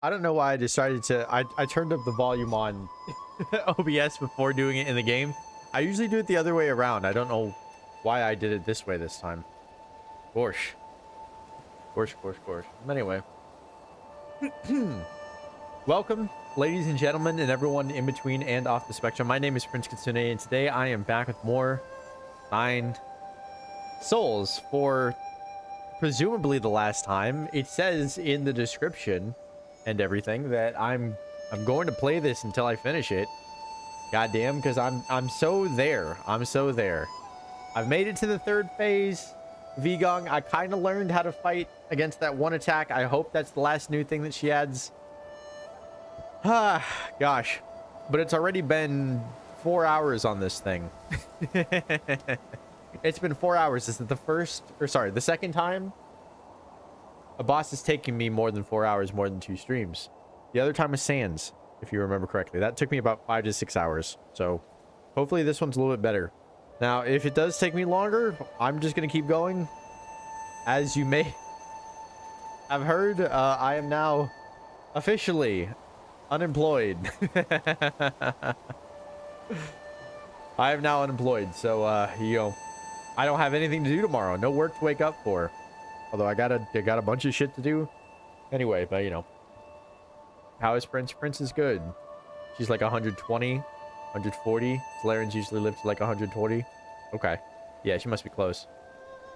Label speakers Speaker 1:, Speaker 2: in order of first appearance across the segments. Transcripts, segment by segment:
Speaker 1: I don't know why I decided to... I turned up the volume on OBS before doing it in the game. I usually do it the other way around. I don't know why I did it this way this time. Gosh. Gosh. Anyway. Welcome, ladies and gentlemen, and everyone in between and off the spectrum. My name is Prince Kitsune, and today I am back with more 9 souls for presumably the last time. It says in the description and everything that I'm going to play this until I finish it. Goddamn, because I'm so there. I'm so there. I've made it to the 3rd phase of Eigong. I kind of learned how to fight against that one attack. I hope that's the last new thing that she adds. Ah, gosh. But it's already been 4 hours on this thing. It's been 4 hours. This is the second time a boss is taking me more than 4 hours, more than 2 streams. The other time was Sans, if you remember correctly. That took me about 5 to 6 hours. So hopefully this one's a little bit better. Now, if it does take me longer, I'm just going to keep going. As you may have heard, I am now officially unemployed. I am now unemployed. So, you know, I don't have anything to do tomorrow. No work to wake up for. Although I got a bunch of shit to do. Anyway, but, you know. How is Prince? Prince is good. She's like 120, 140. Laren's usually live to like 120. Okay. Yeah, she must be close.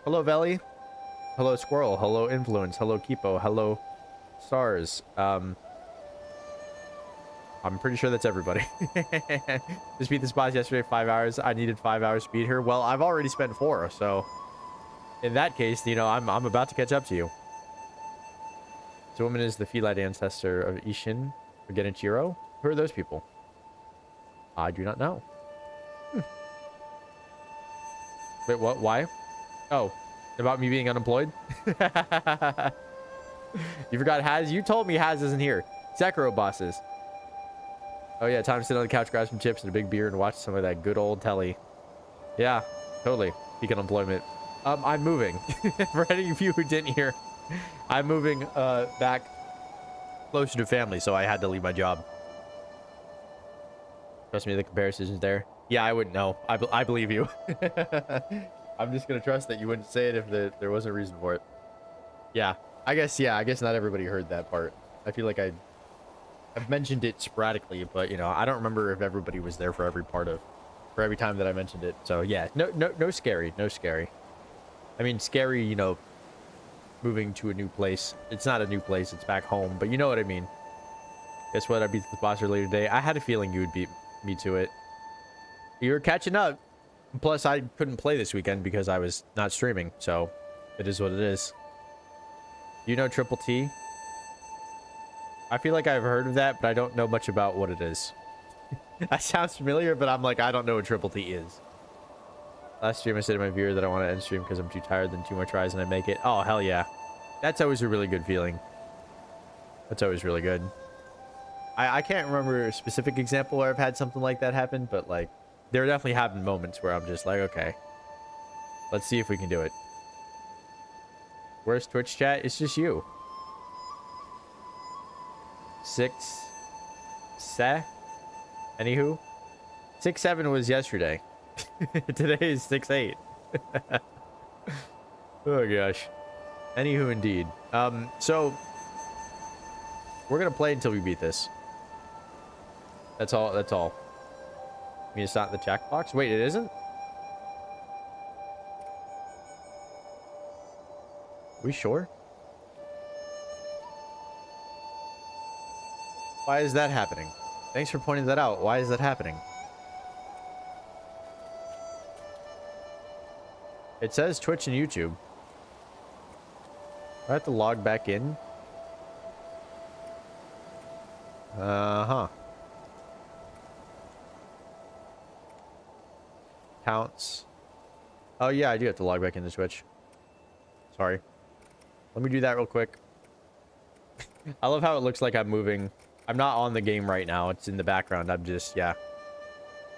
Speaker 1: Hello, Veli. Hello, Squirrel. Hello, Influence. Hello, Kipo. Hello, Stars. I'm pretty sure that's everybody. Just beat this boss yesterday, 5 hours. I needed 5 hours to beat her. Well, I've already spent 4, so in that case, you know, I'm about to catch up to you. This woman is the feline ancestor of Ishin or Genichiro. Who are those people? I do not know. Wait, what? Why? Oh, about me being unemployed? You forgot Haz? You told me Haz isn't here. Sekiro bosses. Oh yeah, time to sit on the couch, grab some chips and a big beer and watch some of that good old telly. Yeah, totally. Speaking of employment. I'm moving. For any of you who didn't hear, I'm moving back closer to family, so I had to leave my job. Trust me, the comparison is there. Yeah, I wouldn't know. I believe you. I'm just gonna trust that you wouldn't say it if there wasn't a reason for it. Yeah, I guess not everybody heard that part. I feel like I've mentioned it sporadically, but you know, I don't remember if everybody was there for every time that I mentioned it. So yeah, no scary. I mean, scary, you know, moving to a new place. It's not a new place, it's back home, but you know what I mean. Guess what? I beat the boss earlier today. I had a feeling you would beat me to it. You're catching up. Plus, I couldn't play this weekend because I was not streaming, so it is what it is. You know Triple T? I feel like I've heard of that, but I don't know much about what it is. That sounds familiar, but I'm like, I don't know what Triple T is. Last stream, I said to my viewer that I want to end stream because I'm too tired, then 2 more tries and I make it. Oh, hell yeah. That's always a really good feeling. That's always really good. I can't remember a specific example where I've had something like that happen, but like, there definitely have been moments where I'm just like, okay, let's see if we can do it. Where's Twitch chat? It's just you. 6-7. Anywho, 6-7 was yesterday. Today is 6-8. Oh gosh. Anywho, indeed. So we're gonna play until we beat this. That's all. I mean, it's not in the chat box. Wait, it isn't? We sure? Why is that happening? Thanks for pointing that out. Why is that happening? It says Twitch and YouTube. Do I have to log back in? Uh-huh. Counts. Oh, yeah, I do have to log back into Twitch. Sorry. Let me do that real quick. I love how it looks like I'm moving. I'm not on the game right now. It's in the background. I'm just, yeah.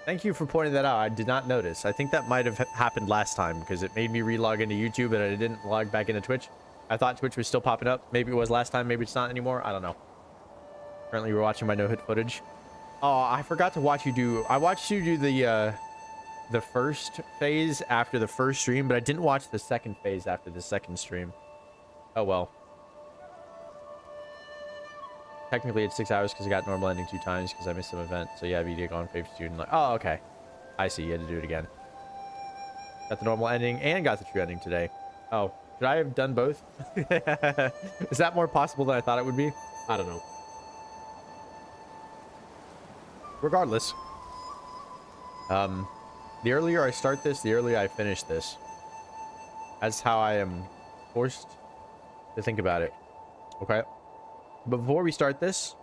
Speaker 1: Thank you for pointing that out. I did not notice. I think that might have happened last time because it made me relog into YouTube and I didn't log back into Twitch. I thought Twitch was still popping up. Maybe it was last time. Maybe it's not anymore. I don't know. Currently, we're watching my no-hit footage. Oh, I forgot to watch you do... I watched you do the first phase after the first stream, but I didn't watch the second phase after the second stream. Oh, well. Technically, it's 6 hours because I got normal ending 2 times because I missed some event. So, yeah, video gone, favorite student. Like, oh, okay. I see. You had to do it again. Got the normal ending and got the true ending today. Oh, should I have done both? Is that more possible than I thought it would be? I don't know. Regardless. The earlier I start this, the earlier I finish this. That's how I am forced to think about it. Okay? But before we start this,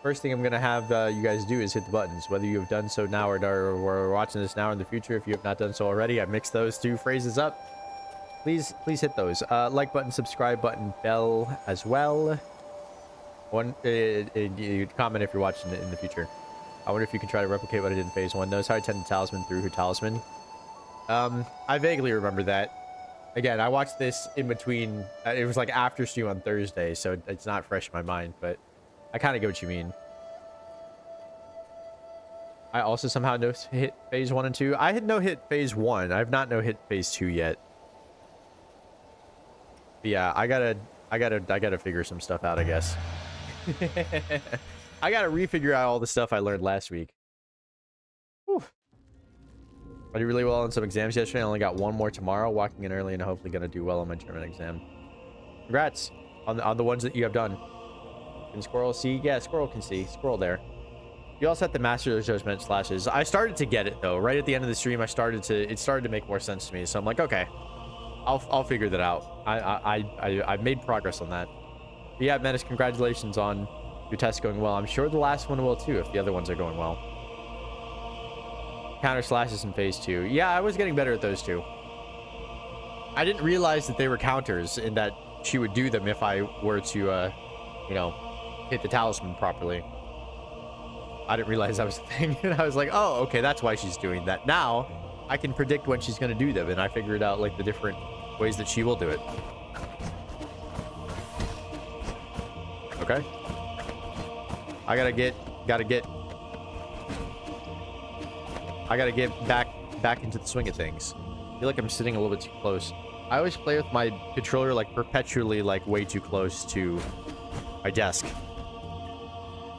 Speaker 1: first thing I'm going to have you guys do is hit the buttons. Whether you have done so now or are watching this now or in the future, if you have not done so already, I mixed those 2 phrases up. Please hit those. Like button, subscribe button, bell as well. You comment if you're watching it in the future. I wonder if you can try to replicate what I did in phase 1. Notice how I turned the talisman through her talisman. I vaguely remember that. Again, I watched this in between. It was like after stream on Thursday, so it's not fresh in my mind, but I kind of get what you mean. I also somehow no-hit phase 1 and 2. I had no-hit phase 1. I have not no-hit phase 2 yet. But yeah, I gotta figure some stuff out, I guess. I gotta refigure out all the stuff I learned last week. Whew. I did really well on some exams yesterday. I only got 1 more tomorrow. Walking in early and hopefully gonna do well on my German exam. Congrats on the ones that you have done. Can Squirrel see? Yeah, Squirrel can see. Squirrel there. You also have to master those judgment slashes. I started to get it though. Right at the end of the stream, it started to make more sense to me. So I'm like, okay, I'll figure that out. I've made progress on that. But yeah, Menace, congratulations on your test going well. I'm sure the last one will too if the other ones are going well. Counter slashes in phase 2. Yeah, I was getting better at those 2. I didn't realize that they were counters and that she would do them if I were to, you know, hit the talisman properly. I didn't realize that was a thing. And I was like, oh, okay, that's why she's doing that. Now, I can predict when she's going to do them. And I figured out, like, the different ways that she will do it. Okay. I gotta get back into the swing of things. I feel like I'm sitting a little bit too close. I always play with my controller like perpetually like way too close to my desk.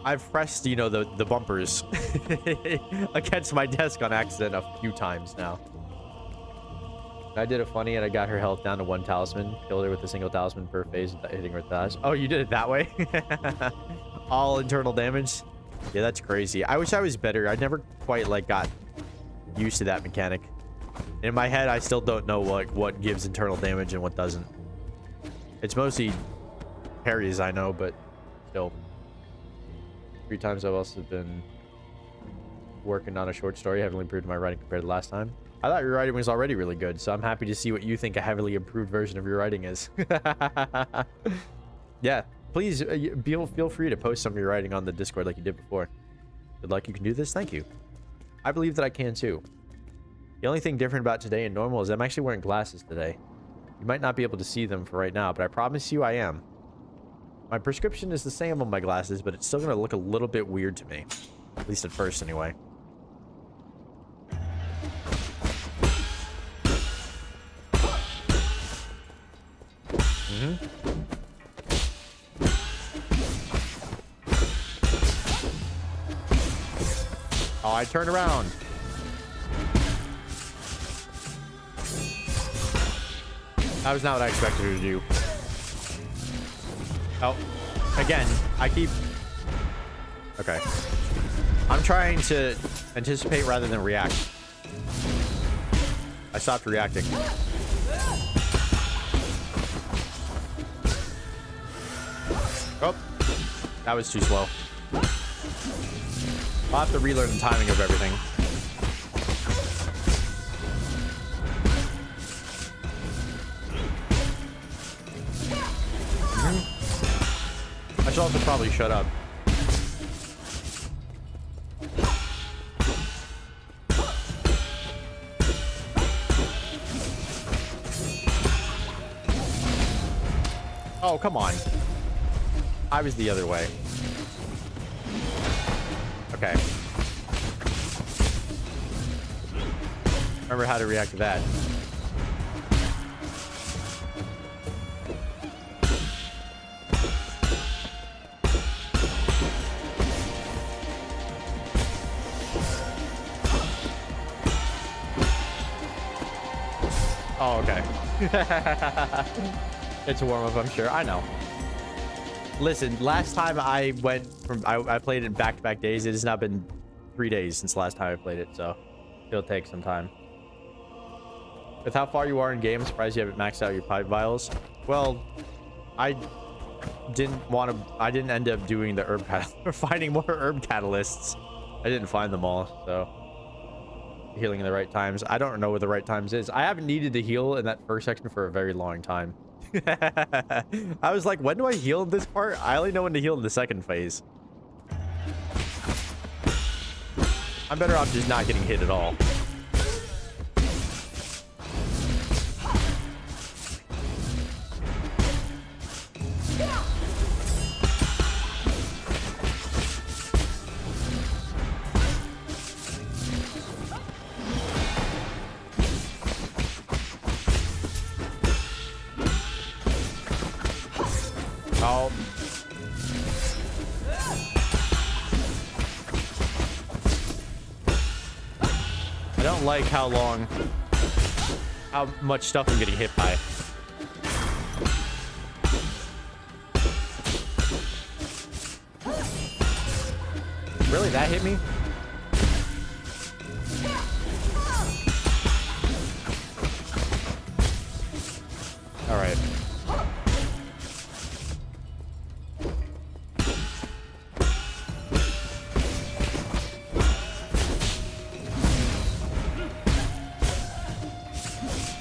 Speaker 1: I've pressed, you know, the bumpers against my desk on accident a few times now. I did it funny and I got her health down to 1 talisman. Killed her with a single talisman per phase without hitting her with that. Oh, you did it that way? All internal damage? Yeah, that's crazy. I wish I was better. I never quite like got used to that mechanic. In my head, I still don't know what gives internal damage and what doesn't. It's mostly parries, I know, but still. 3 times I've also been working on a short story. I haven't improved my writing compared to last time. I thought your writing was already really good, so I'm happy to see what you think a heavily improved version of your writing is. Yeah, please feel free to post some of your writing on the Discord like you did before. Good luck, you can do this. Thank you. I believe that I can too. The only thing different about today and normal is I'm actually wearing glasses today. You might not be able to see them for right now, but I promise you I am. My prescription is the same on my glasses, but it's still going to look a little bit weird to me. At least at first, anyway. Oh, I turned around. That was not what I expected her to do. Oh, again, I keep... Okay. I'm trying to anticipate rather than react. I stopped reacting. Oh, that was too slow. I'll have to relearn the timing of everything. I should also probably shut up. Oh, come on. I was the other way. Okay. Remember how to react to that. Oh, okay. It's a warm-up, I'm sure. I know. Listen, last time I went from... I played it in back-to-back days. It has now been 3 days since the last time I played it, so it'll take some time. With how far you are in game, I'm surprised you haven't maxed out your pipe vials. Well, I didn't end up doing the herb or finding more herb catalysts. I didn't find them all, so healing in the right times. I don't know where the right times is. I haven't needed to heal in that first section for a very long time. I was like, when do I heal in this part? I only know when to heal in the second phase. I'm better off just not getting hit at all. Oh. I don't like how much stuff I'm getting hit by. Really? That hit me? All right.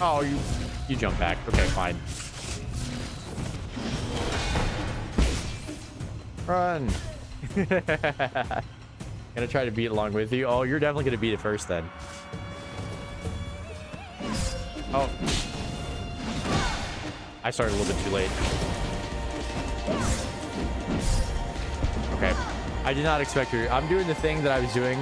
Speaker 1: Oh, you jump back. Okay, fine. Run. Gonna try to beat along with you. Oh, you're definitely gonna beat it first then. Oh. I started a little bit too late. Okay. I did not expect her. I'm doing the thing that I was doing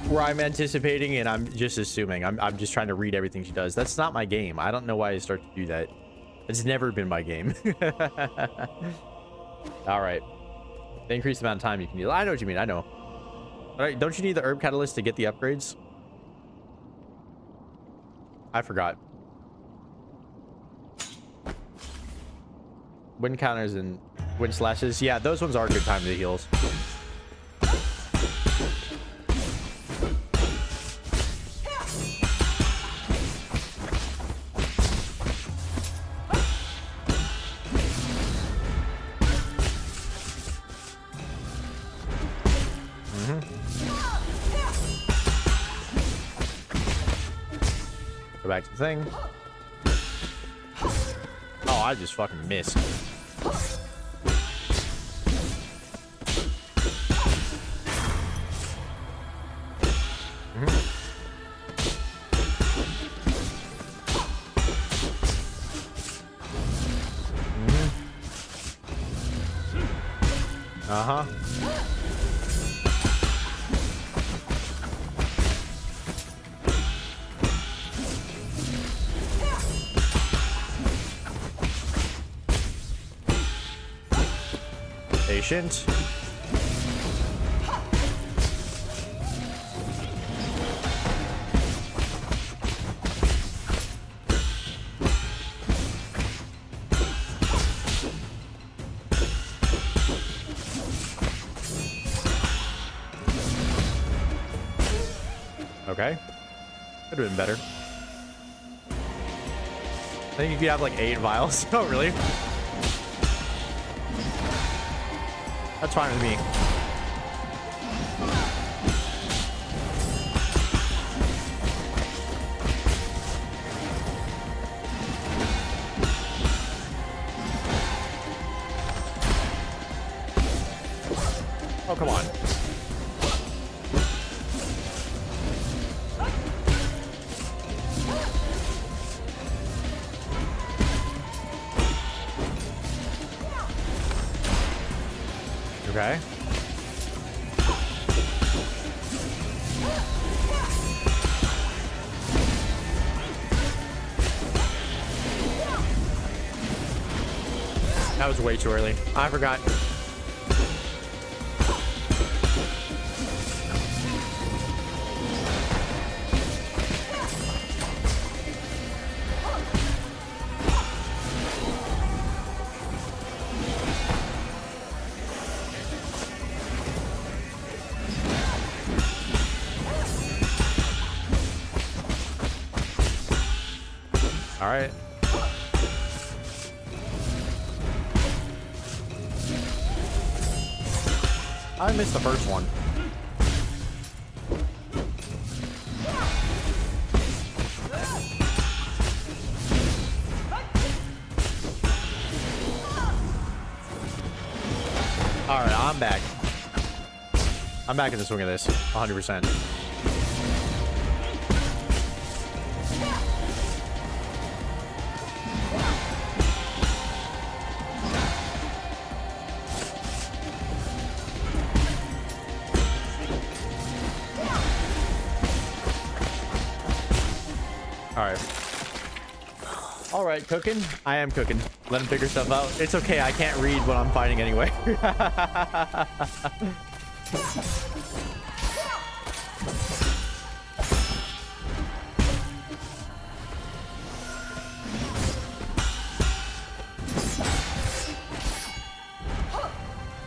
Speaker 1: where I'm anticipating and I'm just assuming. I'm just trying to read everything she does. That's not my game. I don't know why I start to do that. It's never been my game. All right. The increased amount of time you can heal. I know what you mean. I know. All right. Don't you need the herb catalyst to get the upgrades? I forgot. Wind counters and wind slashes. Yeah, those ones are a good time to heals. Go back to the thing. Oh, I just fucking missed. Uh-huh. Patient. Okay. Could have been better. I think you could have like 8 vials. Oh, really? That's fine with me. Oh, come on. Okay. That was way too early. I forgot. All right. I missed the first one. All right, I'm back. I'm back in the swing of this, 100%. All right, cooking. I am cooking. Let him figure stuff out. It's okay. I can't read what I'm fighting anyway.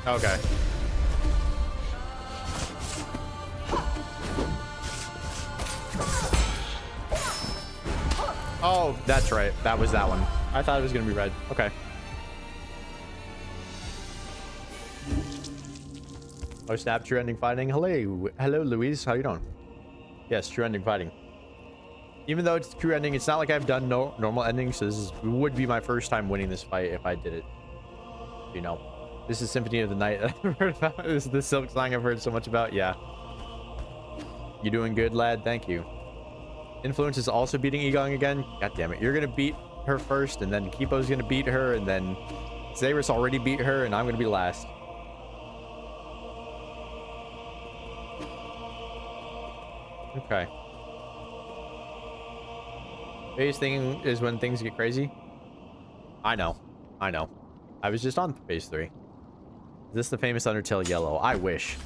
Speaker 1: Okay. Oh, that's right. That was that one. I thought it was going to be red. Okay. Oh, snap. True ending fighting. Hello. Hello, Louise. How you doing? Yes, true ending fighting. Even though it's true ending, it's not like I've done no normal endings. So this would be my first time winning this fight if I did it. You know. This is Symphony of the Night that I've heard about. This is the Silk Song I've heard so much about. Yeah. You doing good, lad? Thank you. Influence is also beating Eigong again. God damn it. You're going to beat her first, and then Kipo's going to beat her, and then Xaerus already beat her, and I'm going to be last. Okay. Phase thing is when things get crazy. I know. I know. I was just on phase 3. Is this the famous Undertale Yellow? I wish.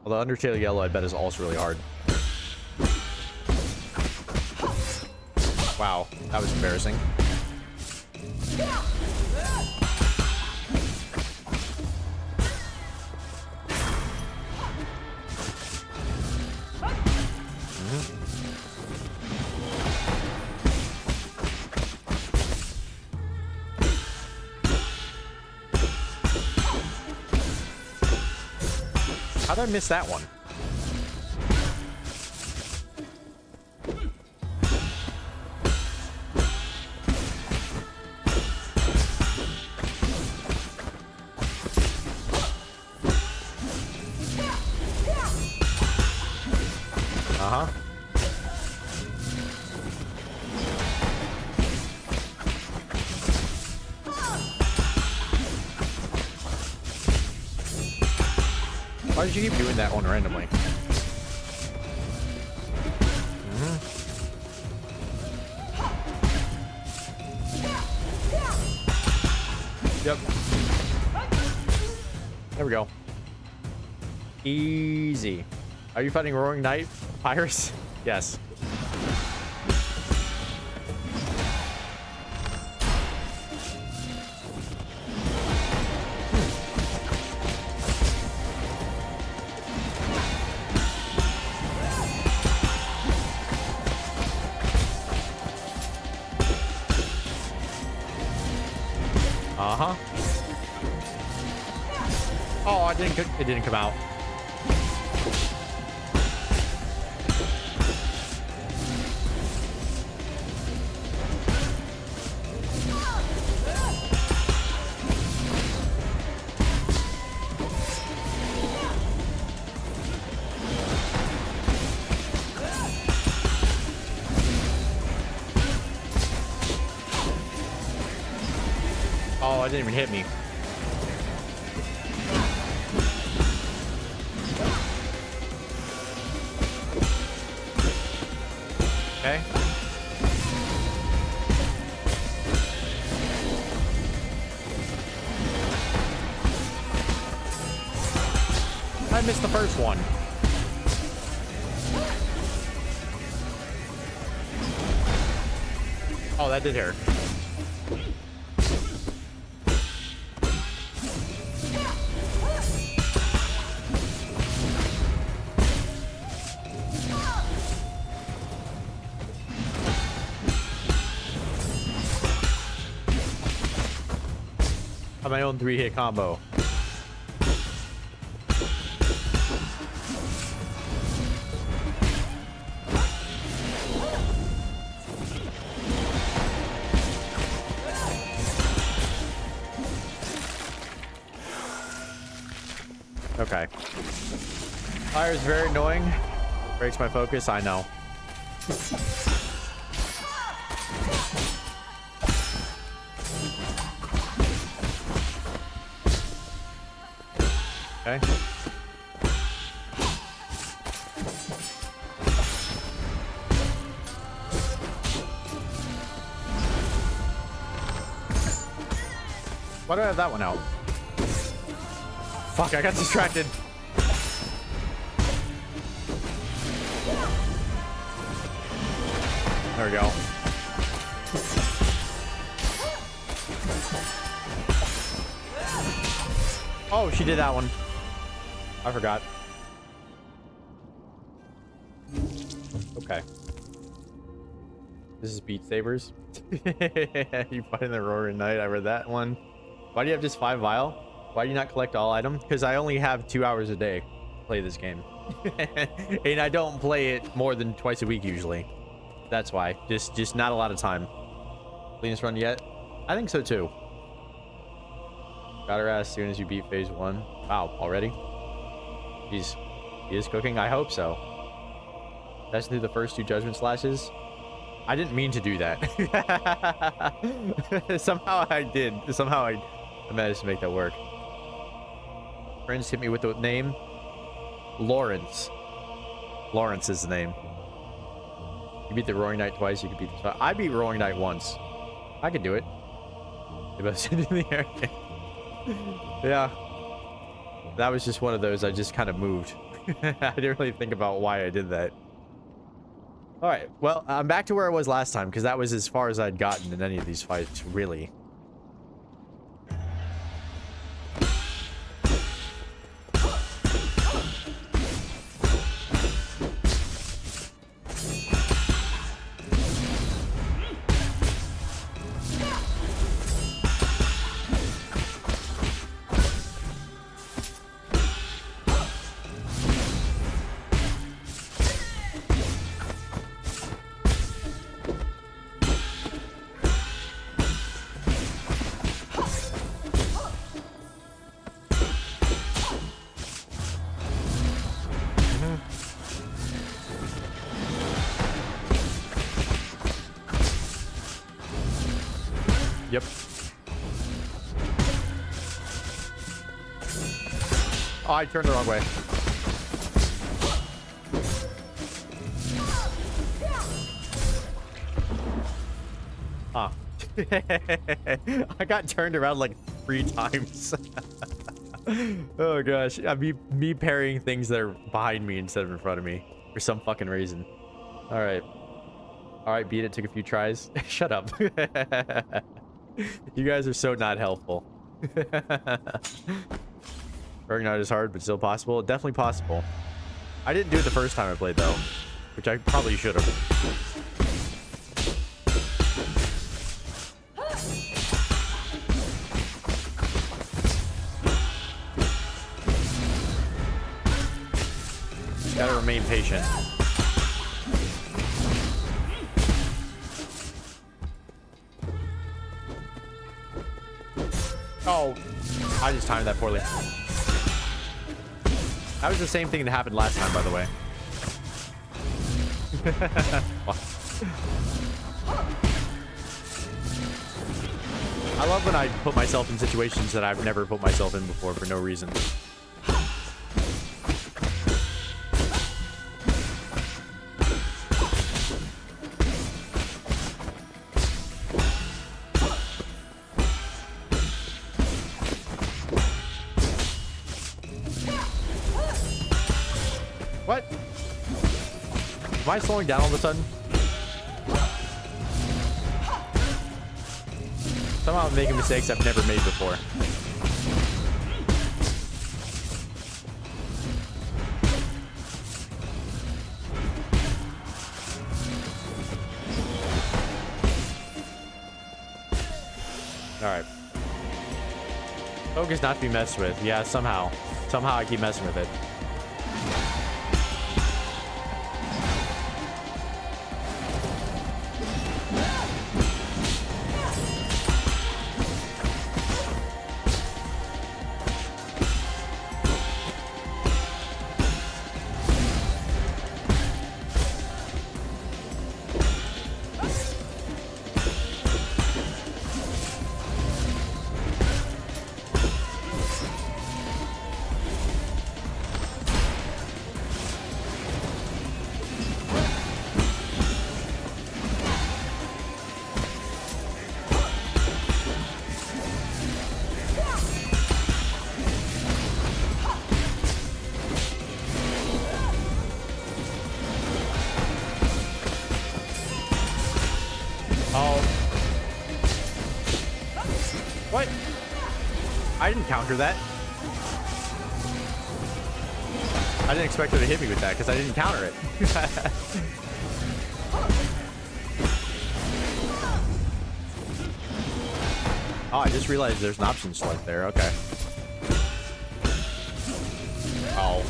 Speaker 1: Although Undertale Yellow, I bet, is also really hard. Wow, that was embarrassing. How did I miss that one? Why did you keep doing that one randomly? Yep. There we go. Easy. Are you fighting Roaring Knight, Pyrus? Yes. Oh, it didn't come out. Oh, it didn't even hit me. Okay. I missed the first one. Oh, that did hurt. My own 3-hit combo. Okay. Fire is very annoying. Breaks my focus, I know. Okay. Why do I have that one out? Fuck, I got distracted. There we go. Oh, she did that one. I forgot. Okay. This is Beat Sabers. You fight in the roaring night. I read that one. Why do you have just 5 vial? Why do you not collect all items? Because I only have 2 hours a day to play this game. And I don't play it more than twice a week usually. That's why. Just not a lot of time. Cleanest run yet? I think so too. Got her ass as soon as you beat phase 1. Wow, already? He is cooking? I hope so. That's through the first 2 judgment slashes. I didn't mean to do that. Somehow I did. Somehow I managed to make that work. Friends hit me with the name Lawrence. Lawrence is the name. You beat the Roaring Knight twice. You could beat the... I beat Roaring Knight once. I could do it. They both sit in the air. Yeah. That was just one of those. I just kind of moved. I didn't really think about why I did that. All right. Well, I'm back to where I was last time because that was as far as I'd gotten in any of these fights, really. Yep. Oh, I turned the wrong way. Huh. I got turned around like 3 times. Oh gosh. Me parrying things that are behind me instead of in front of me for some fucking reason. All right. All right, beat it. Took a few tries. Shut up. You guys are so not helpful. Roaring Knight is hard, but still possible. Definitely possible. I didn't do it the first time I played, though, which I probably should have. Gotta remain patient. Oh, I just timed that poorly. That was the same thing that happened last time, by the way. I love when I put myself in situations that I've never put myself in before for no reason. Am I slowing down all of a sudden? Somehow I'm making mistakes I've never made before. Alright. Focus not to be messed with. Yeah, somehow. Somehow I keep messing with it. What? I didn't counter that. I didn't expect her to hit me with that because I didn't counter it. Oh, I just realized there's an option select there. Okay. Oh.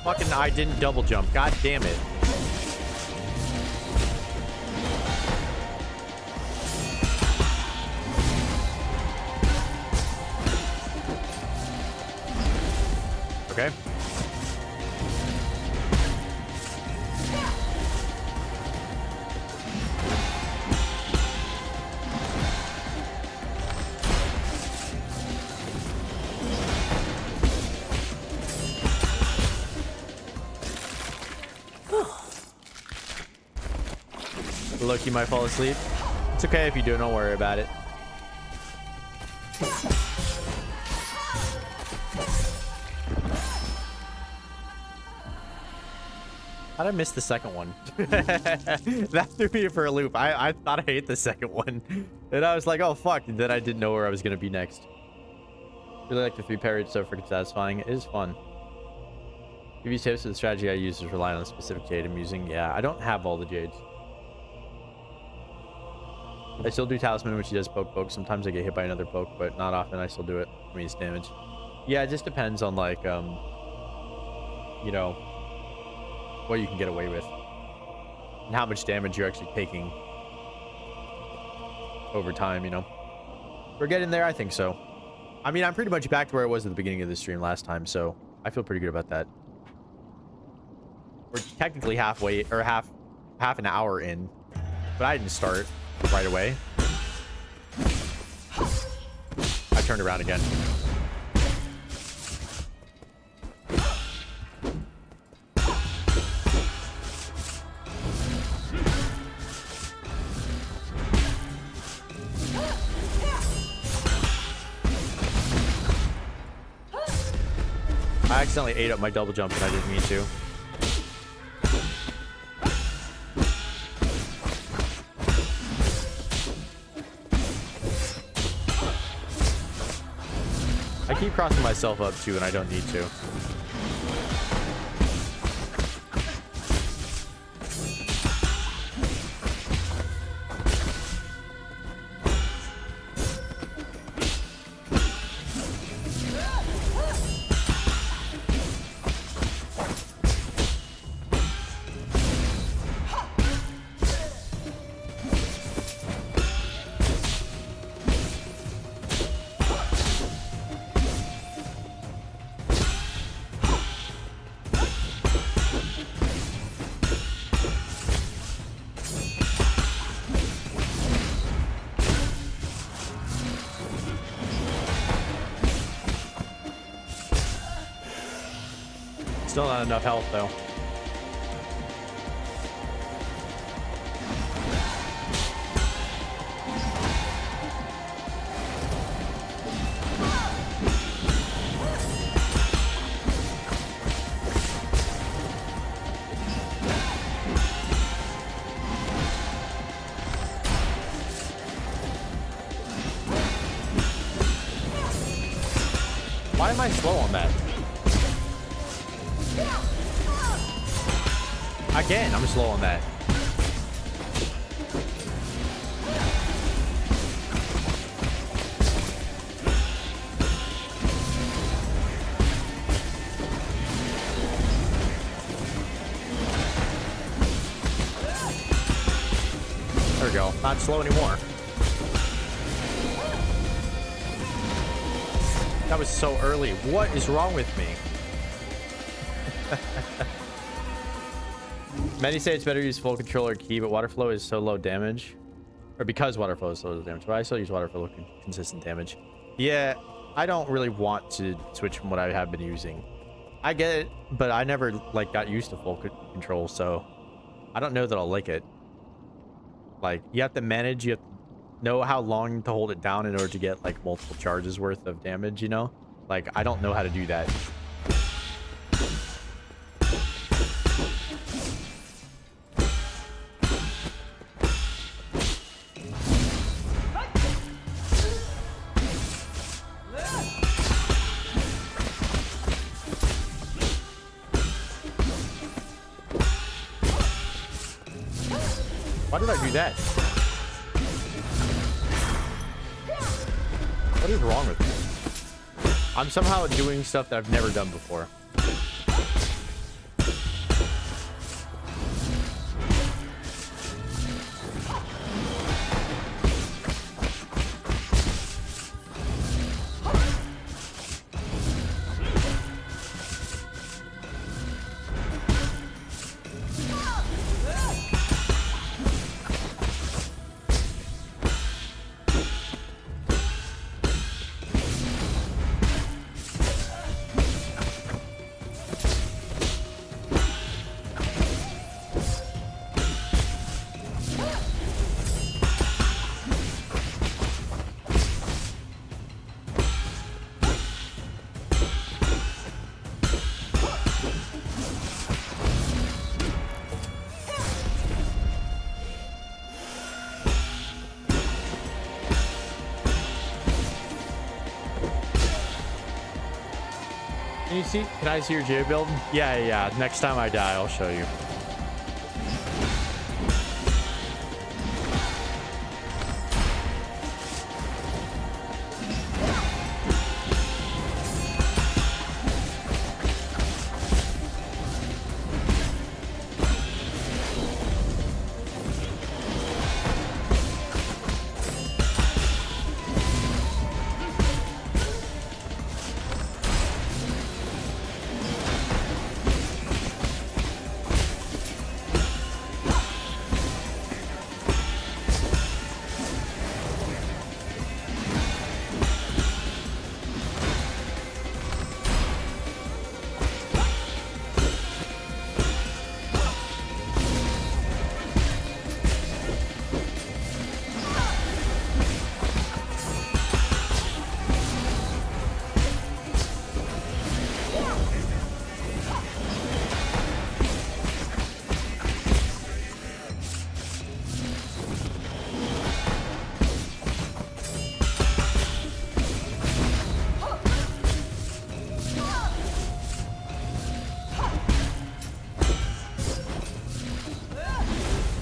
Speaker 1: Fucking I didn't double jump. God damn it. Okay. Loki might fall asleep. It's okay if you do, don't worry about it. How'd I miss the second one? That threw me for a loop. I thought I hate the second one. And I was like, oh fuck. And then I didn't know where I was gonna be next. Really like the 3 parry, it's so freaking satisfying. It is fun. Give you tips, the strategy I use is relying on a specific jade I'm using. Yeah, I don't have all the jades. I still do talisman, which he does poke. Sometimes I get hit by another poke, but not often. I still do it. I mean, it's damage. Yeah, it just depends on like, you know, what you can get away with and how much damage you're actually taking over time. You know, we're getting there. I think so. I mean, I'm pretty much back to where I was at the beginning of the stream last time, so I feel pretty good about that. We're technically halfway or half an hour in, but I didn't start right away. I turned around again. I accidentally ate up my double jump and I didn't mean to. I keep crossing myself up too, and I don't need to. Still not enough health though. Why am I slow on that? Again, I'm slow on that. There we go. Not slow anymore. That was so early. What is wrong with me? Many say it's better to use full controller key, but water flow is so low damage. Or because water flow is so low damage. But I still use water flow with consistent damage. Yeah, I don't really want to switch from what I have been using. I get it, but I never like got used to full control, so I don't know that I'll like it. Like, you have to manage, you have to know how long to hold it down in order to get like multiple charges worth of damage, you know? Like, I don't know how to do that. Why did I do that? What is wrong with me? I'm somehow doing stuff that I've never done before. Can you see? Can I see your J build? Yeah. Next time I die, I'll show you.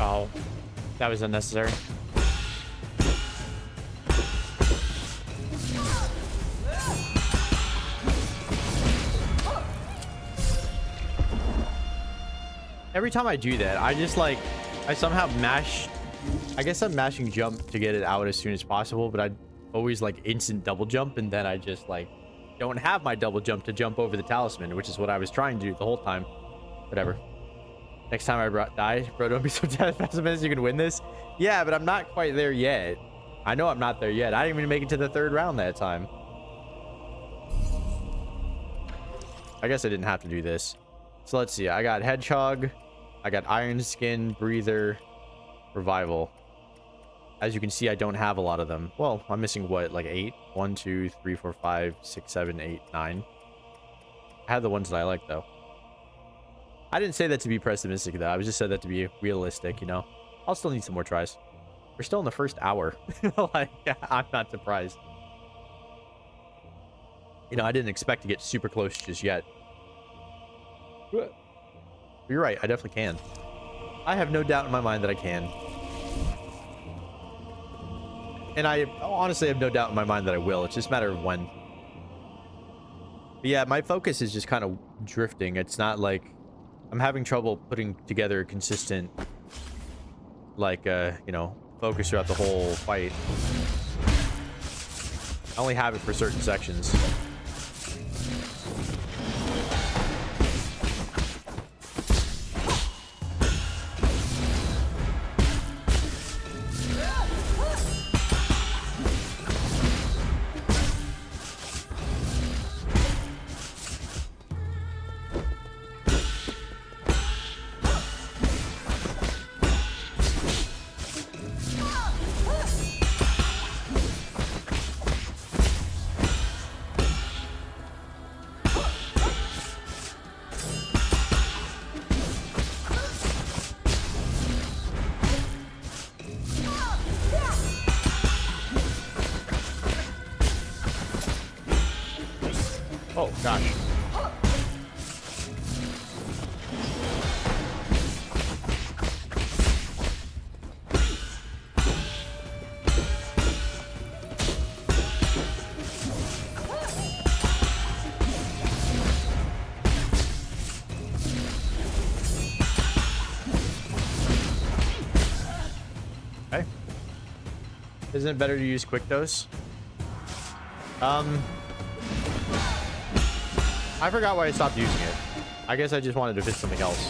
Speaker 1: Oh, that was unnecessary. Every time I do that, I just like, I somehow mash, I guess I'm mashing jump to get it out as soon as possible, but I always like instant double jump, and then I just like don't have my double jump to jump over the talisman, which is what I was trying to do the whole time. Whatever. Next time I die, bro, don't be so pessimist. You can win this. Yeah, but I'm not quite there yet. I know I'm not there yet. I didn't even make it to the 3rd round that time. I guess I didn't have to do this. So let's see. I got Hedgehog. I got Iron Skin, Breather, Revival. As you can see, I don't have a lot of them. Well, I'm missing what, like 8? 1, 2, 3, 4, 5, 6, 7, 8, 9. I have the ones that I like, though. I didn't say that to be pessimistic, though. I just said that to be realistic, you know? I'll still need some more tries. We're still in the first hour. Like, I'm not surprised. You know, I didn't expect to get super close just yet. But you're right, I definitely can. I have no doubt in my mind that I can. And I honestly have no doubt in my mind that I will. It's just a matter of when. But yeah, my focus is just kind of drifting. It's not like I'm having trouble putting together a consistent, like, you know, focus throughout the whole fight. I only have it for certain sections. Oh, gosh. Okay. Isn't it better to use quick dose? I forgot why I stopped using it. I guess I just wanted to fit something else.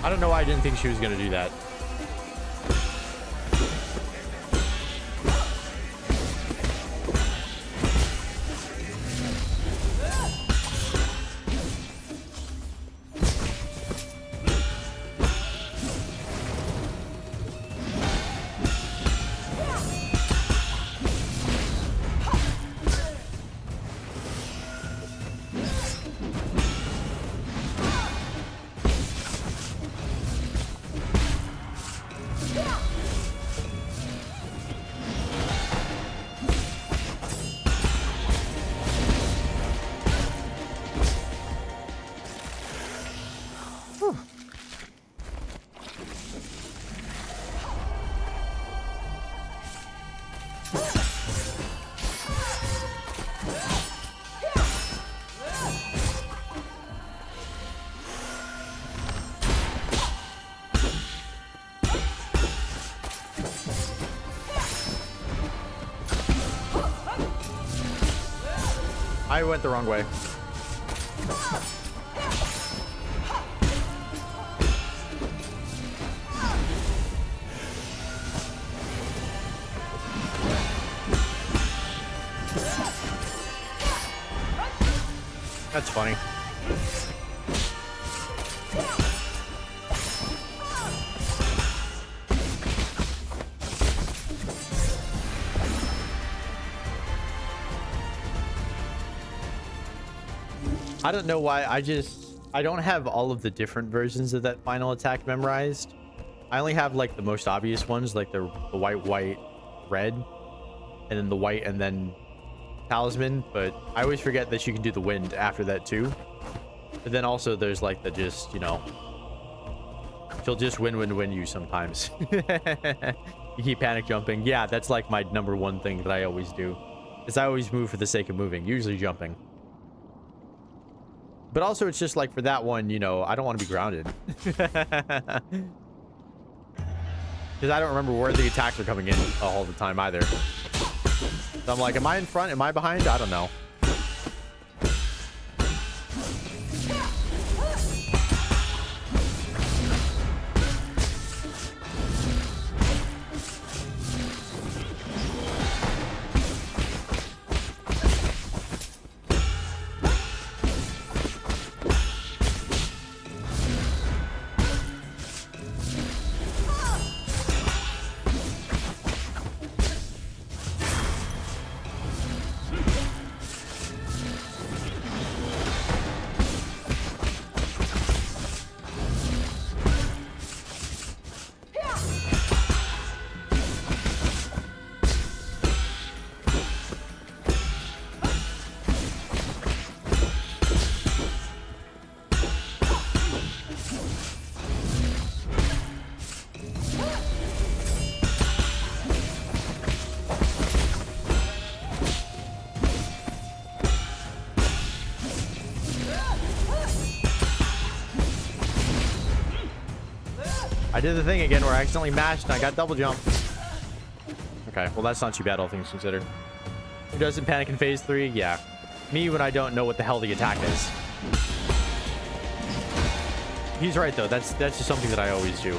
Speaker 1: I don't know why I didn't think she was going to do that. I went the wrong way. That's funny. I don't know why. I don't have all of the different versions of that final attack memorized. I only have like the most obvious ones, like the white, red, and then the white, and then talisman. But I always forget that you can do the wind after that too. But then also there's like the just, you know, she'll just win you sometimes. You keep panic jumping. Yeah, that's like my number one thing that I always do. Is I always move for the sake of moving, usually jumping. But also it's just like for that one, you know, I don't want to be grounded. Because I don't remember where the attacks are coming in all the time either. So I'm like, am I in front? Am I behind? I don't know. I did the thing again where I accidentally mashed and I got double jump. Okay, well that's not too bad, all things considered. Who doesn't panic in phase 3? Yeah. Me when I don't know what the hell the attack is. He's right though, that's just something that I always do.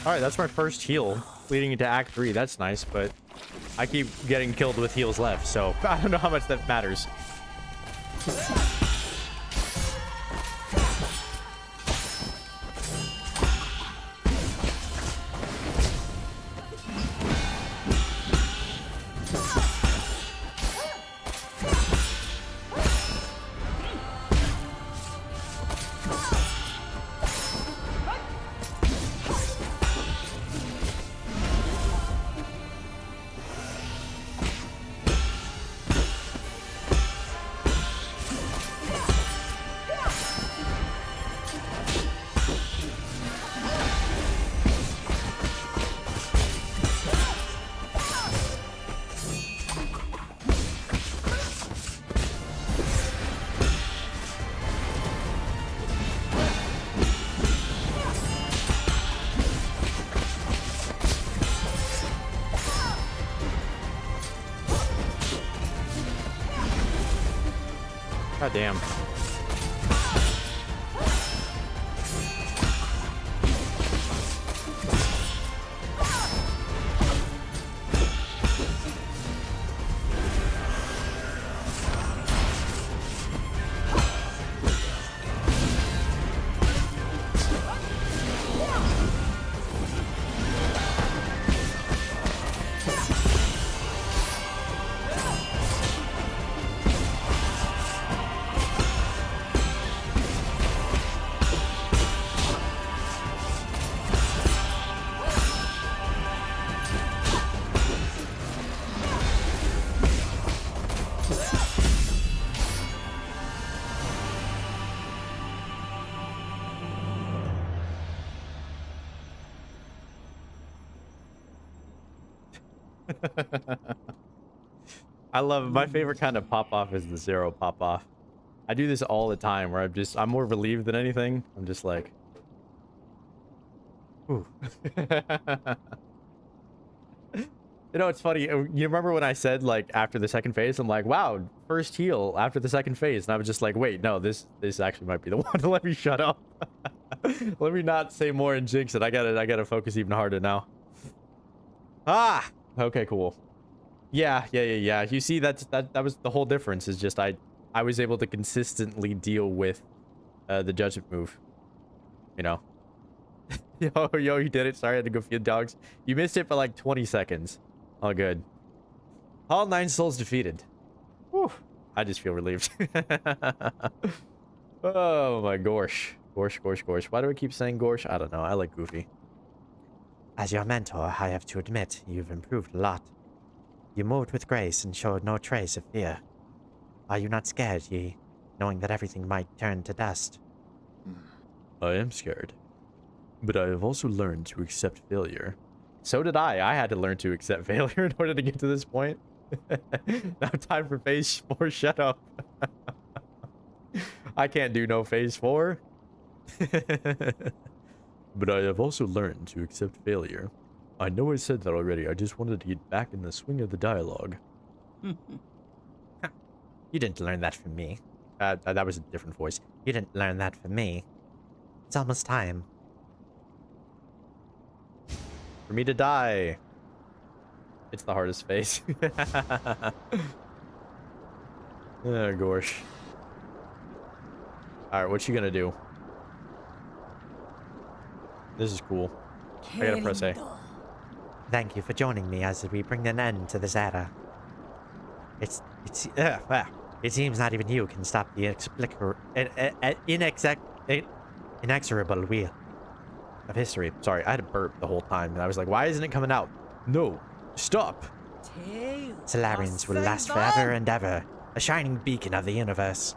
Speaker 1: Alright, that's my first heal leading into Act 3. That's nice, but I keep getting killed with heals left, so I don't know how much that matters. God damn. I love my favorite kind of pop off is the zero pop off. I do this all the time where I'm more relieved than anything. I'm just like, ooh. You know, it's funny. You remember when I said, like, after the second phase, I'm like, wow, first heal after the second phase. And I was just like, wait, no, this actually might be the one to let me shut up. Let me not say more and jinx it. I gotta focus even harder now. Ah, okay, cool. Yeah. You see, that was the whole difference, is just I was able to consistently deal with the judgment move. You know. Yo, you did it. Sorry, I had to go feed dogs. You missed it for like 20 seconds. All good. All 9 souls defeated. Whew. I just feel relieved. Oh my gosh. Gorsh. Why do I keep saying gorsh? I don't know. I like Goofy. As your mentor, I have to admit, you've improved a lot. You moved with grace and showed no trace of fear. Are you not scared, Yi, knowing that everything might turn to dust? I am scared. But I have also learned to accept failure. So did I. I had to learn to accept failure in order to get to this point. Now time for phase 4. Shut up. I can't do no phase 4. But I have also learned to accept failure. I know I said that already. I just wanted to get back in the swing of the dialogue. You didn't learn that from me. That was a different voice. You didn't learn that from me. It's almost time. For me to die. It's the hardest phase. Oh, gosh. Alright, what you gonna do? This is cool. I gotta press A. Thank you for joining me as we bring an end to this era. It seems not even you can stop the inexorable wheel of history. Sorry, I had to burp the whole time, and I was like, why isn't it coming out? No, stop. Solarians will last forever and ever, a shining beacon of the universe.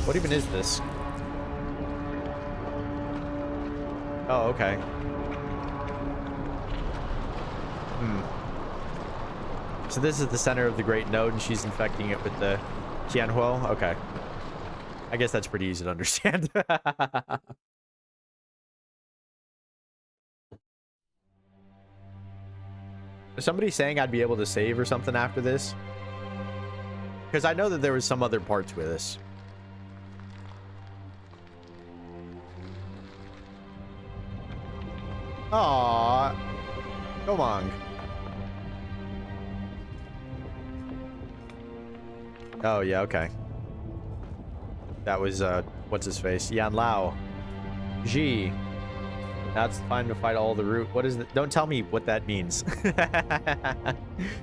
Speaker 1: What even is this? Oh, okay. So this is the center of the Great Node, and she's infecting it with the Tianhuo? Okay. I guess that's pretty easy to understand. Is somebody saying I'd be able to save or something after this? Because I know that there was some other parts with this. Aww. Come on. Oh, yeah, okay. That was, what's his face? Yan Lao. G. Now it's time to fight all the root. What is it? Don't tell me what that means.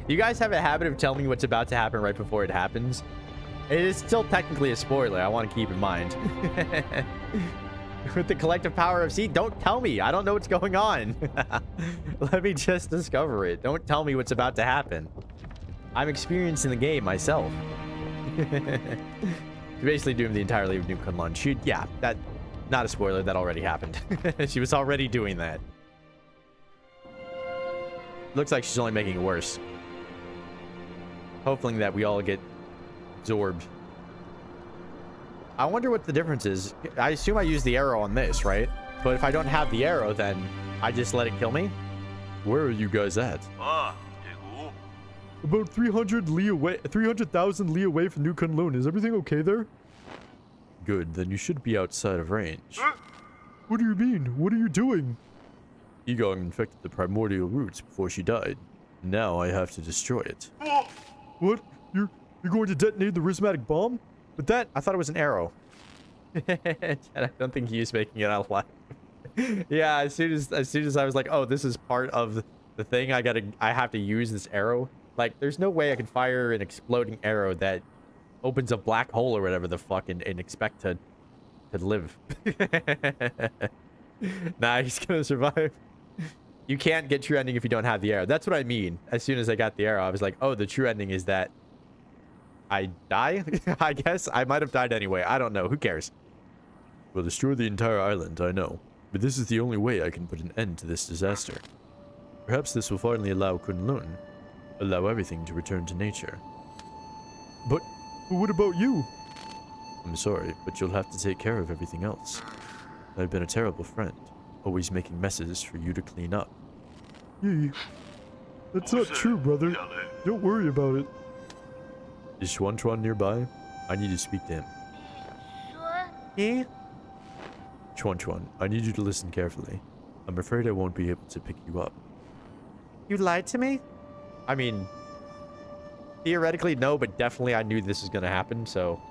Speaker 1: You guys have a habit of telling me what's about to happen right before it happens. It is still technically a spoiler. I want to keep in mind. With the collective power of seed, don't tell me. I don't know what's going on. Let me just discover it. Don't tell me what's about to happen. I'm experiencing the game myself. Basically doing the entirety of New Kunlun. Yeah, that, not a spoiler, that already happened. She was already doing that. Looks like she's only making it worse. Hoping that we all get absorbed. I wonder what the difference is. I assume I use the arrow on this, right? But if I don't have the arrow, then I just let it kill me? Where are you guys at? About 300,000 li away from New Kunlun. Is everything okay there? Good, then you should be outside of range. What do you mean? What are you doing? Eigong infected the primordial roots before she died. Now I have to destroy it. What? You're going to detonate the rhizmatic bomb? But that, I thought it was an arrow. I don't think he was making it out loud. Yeah, as soon as I was like, oh, this is part of the thing, I have to use this arrow. Like, there's no way I can fire an exploding arrow that opens a black hole or whatever the fuck and expect to live. Nah, he's gonna survive. You can't get true ending if you don't have the arrow. That's what I mean. As soon as I got the arrow, I was like, oh, the true ending is that I die? I guess I might have died anyway. I don't know. Who cares? We'll destroy the entire island, I know. But this is the only way I can put an end to this disaster.
Speaker 2: Perhaps this will finally allow Kunlun, allow everything to return to nature.
Speaker 1: But what about you?
Speaker 2: I'm sorry, but you'll have to take care of everything else. I've been a terrible friend, always making messes for you to clean up.
Speaker 1: Yee. That's not true, brother. Don't worry about it.
Speaker 2: Is Chuan nearby? I need to speak to him.
Speaker 3: Yeah?
Speaker 2: Chuan, I need you to listen carefully. I'm afraid I won't be able to pick you up.
Speaker 3: You lied to me?
Speaker 1: I mean, theoretically, no, but definitely I knew this was going to happen, so...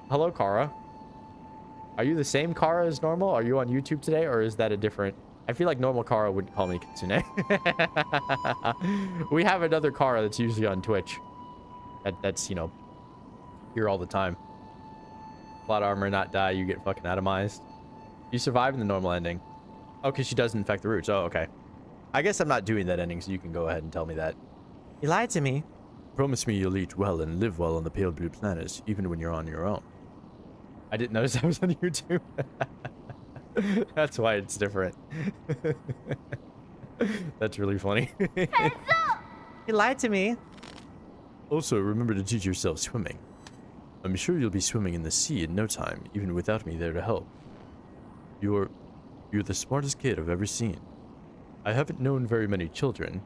Speaker 1: Hello, Kara. Are you the same Kara as normal? Are you on YouTube today, or is that a different... I feel like normal Kara wouldn't call me Kitsune. We have another Kara that's usually on Twitch. That's, you know, here all the time. Plot armor, not die, you get fucking atomized. You survive in the normal ending. Oh, because she doesn't infect the roots. Oh, okay. I guess I'm not doing that ending, so you can go ahead and tell me that.
Speaker 3: You lied to me.
Speaker 2: Promise me you'll eat well and live well on the pale blue planet, even when you're on your own.
Speaker 1: I didn't notice I was on YouTube. That's why it's different. That's really funny.
Speaker 3: You lied to me.
Speaker 2: Also, remember to teach yourself swimming. I'm sure you'll be swimming in the sea in no time, even without me there to help. You're the smartest kid I've ever seen. I haven't known very many children.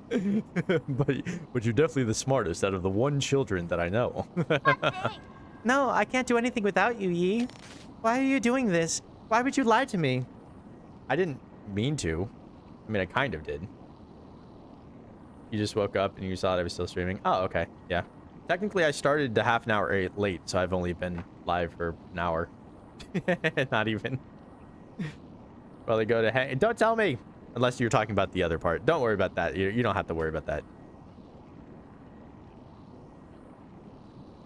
Speaker 2: but you're definitely the smartest out of the one children that I know.
Speaker 3: No, I can't do anything without you, Yi. Why are you doing this? Why would you lie to me?
Speaker 1: I didn't mean to. I mean, I kind of did. You just woke up and you saw that I was still streaming. Oh, okay. Yeah. Technically, I started a half an hour late, so I've only been live for an hour. Not even. Well, they go to hang. Don't tell me! Unless you're talking about the other part. Don't worry about that. You don't have to worry about that.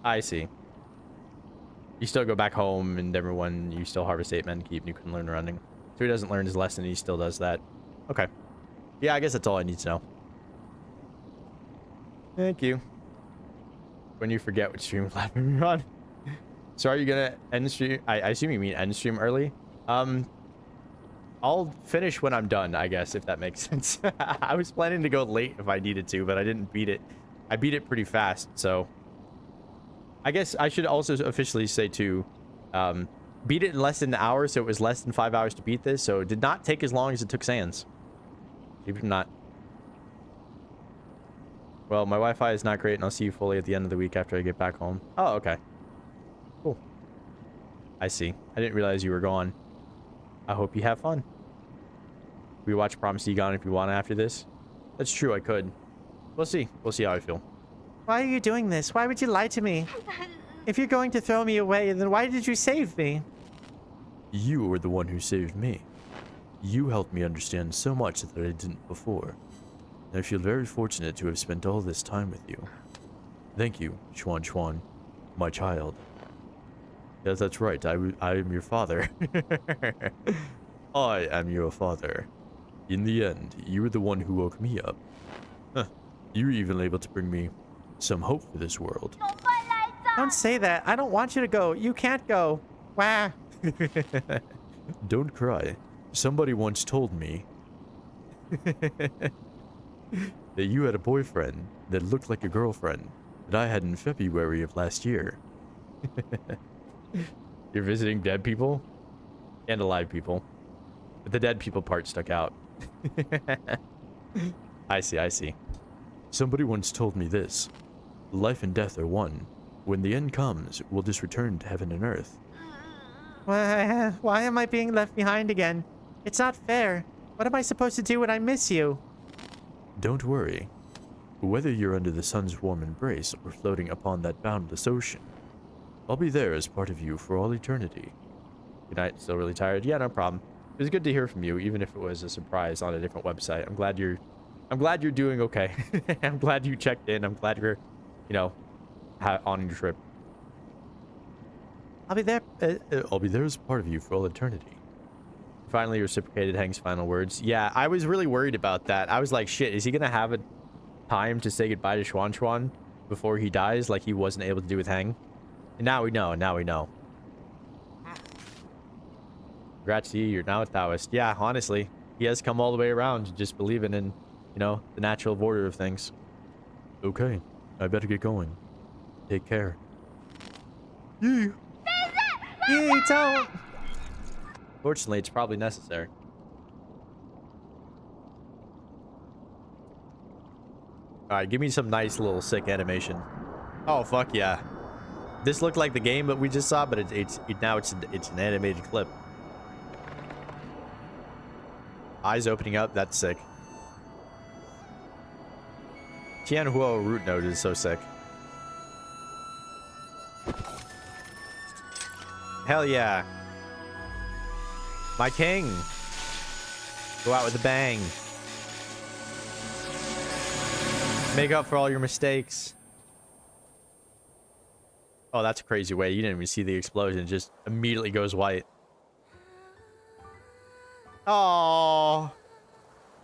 Speaker 1: I see. You still go back home and everyone, you still harvest 8 men, keep, and you can learn running. So he doesn't learn his lesson, he still does that. Okay. Yeah, I guess that's all I need to know. Thank you. When you forget which stream platform you're on. So are you gonna end stream? I assume you mean end stream early? I'll finish when I'm done, I guess, if that makes sense. I was planning to go late if I needed to, but I didn't beat it. I beat it pretty fast, so... I guess I should also officially say, too, beat it in less than an hour, so it was less than 5 hours to beat this, so it did not take as long as it took Sans. Even not. Well, my Wi-Fi is not great, and I'll see you fully at the end of the week after I get back home. Oh, okay. Cool. I see. I didn't realize you were gone. I hope you have fun. We watch Promise Eigong if you want after this. That's true, I could. We'll see. We'll see how I feel.
Speaker 3: Why are you doing this? Why would you lie to me? If you're going to throw me away, then why did you save me?
Speaker 2: You were the one who saved me. You helped me understand so much that I didn't before. I feel very fortunate to have spent all this time with you. Thank you, Chuan, my child. Yes, that's right. I am your father. I am your father. In the end, you were the one who woke me up. Huh. You were even able to bring me some hope for this world.
Speaker 3: Don't say that. I don't want you to go. You can't go. Wah.
Speaker 2: Don't cry. Somebody once told me that you had a boyfriend that looked like a girlfriend that I had in February of last year.
Speaker 1: You're visiting dead people? And alive people. But the dead people part stuck out. I see.
Speaker 2: Somebody once told me this. Life and death are one. When the end comes, we'll just return to heaven and earth.
Speaker 3: Why am I being left behind again? It's not fair. What am I supposed to do when I miss you?
Speaker 2: Don't worry. Whether you're under the sun's warm embrace or floating upon that boundless ocean, I'll be there as part of you for all eternity.
Speaker 1: Good night. Still really tired? Yeah, no problem. It was good to hear from you, even if it was a surprise on a different website. I'm glad you're doing okay. I'm glad you checked in. I'm glad you're, you know, on your trip.
Speaker 3: I'll be there.
Speaker 2: I'll be there as part of you for all eternity.
Speaker 1: Finally reciprocated Hank's final words. Yeah, I was really worried about that. I was like, shit, is he gonna have a time to say goodbye to Chuan before he dies like he wasn't able to do with Hang? And now we know. Congrats to you. You're now a Taoist. Yeah, honestly, he has come all the way around to just believing in, you know, the natural order of things.
Speaker 2: Okay, I better get going. Take care.
Speaker 3: Yee, don't.
Speaker 1: Fortunately, it's probably necessary. All right, give me some nice little sick animation. Oh, fuck yeah. This looked like the game that we just saw, but now it's an animated clip. Eyes opening up, that's sick. Tianhuo root node is so sick. Hell yeah. My king. Go out with a bang. Make up for all your mistakes. Oh, that's a crazy way. You didn't even see the explosion. It just immediately goes white. Oh.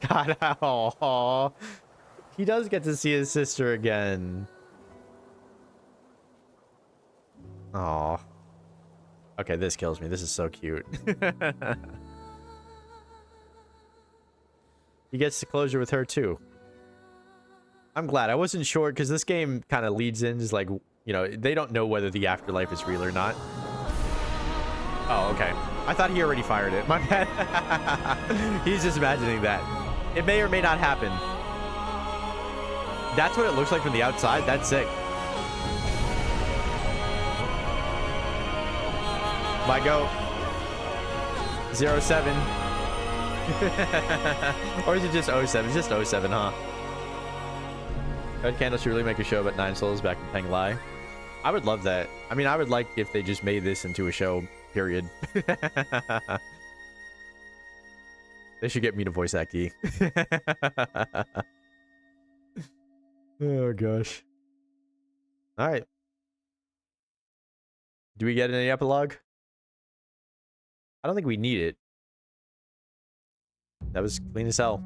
Speaker 1: God. Oh. He does get to see his sister again. Oh. Okay, this kills me. This is so cute. He gets the closure with her too. I'm glad. I wasn't sure because this game kind of leads in, just like, you know, they don't know whether the afterlife is real or not. Oh, okay. I thought he already fired it. My bad. He's just imagining that. It may or may not happen. That's what it looks like from the outside. That's sick. My go. 07. Or is it just 07? It's just 07, huh? Red Candle should really make a show about 9 Souls back in Peng Lai. I would love that. I mean, I would like if they just made this into a show, period. They should get me to voice act Yi. Oh, gosh. All right. Do we get any epilogue? I don't think we need it. That was clean as hell.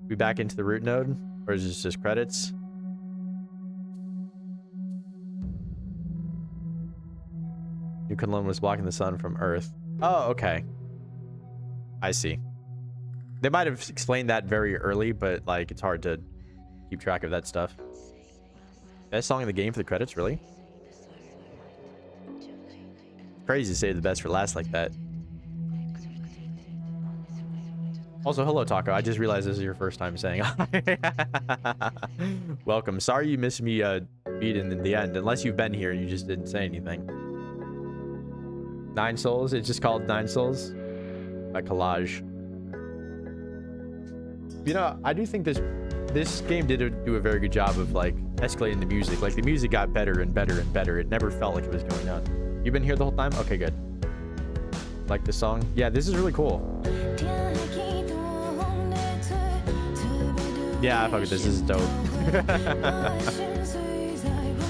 Speaker 1: We back into the root node? Or is this just credits? New Kunlun was blocking the sun from Earth. Oh, okay. I see. They might have explained that very early, but like it's hard to keep track of that stuff. Best song in the game for the credits, really? Crazy to save the best for last like that. Also, hello, Taco. I just realized this is your first time saying hi. Welcome. Sorry you missed me beating in the end, unless you've been here and you just didn't say anything. 9 Souls? It's just called 9 Souls? By Collage. You know, I do think this game did do a very good job of, like, escalating the music. Like, the music got better and better and better. It never felt like it was going on. You've been here the whole time? Okay, good. Like this song? Yeah, this is really cool. Yeah, fuck it, this is dope.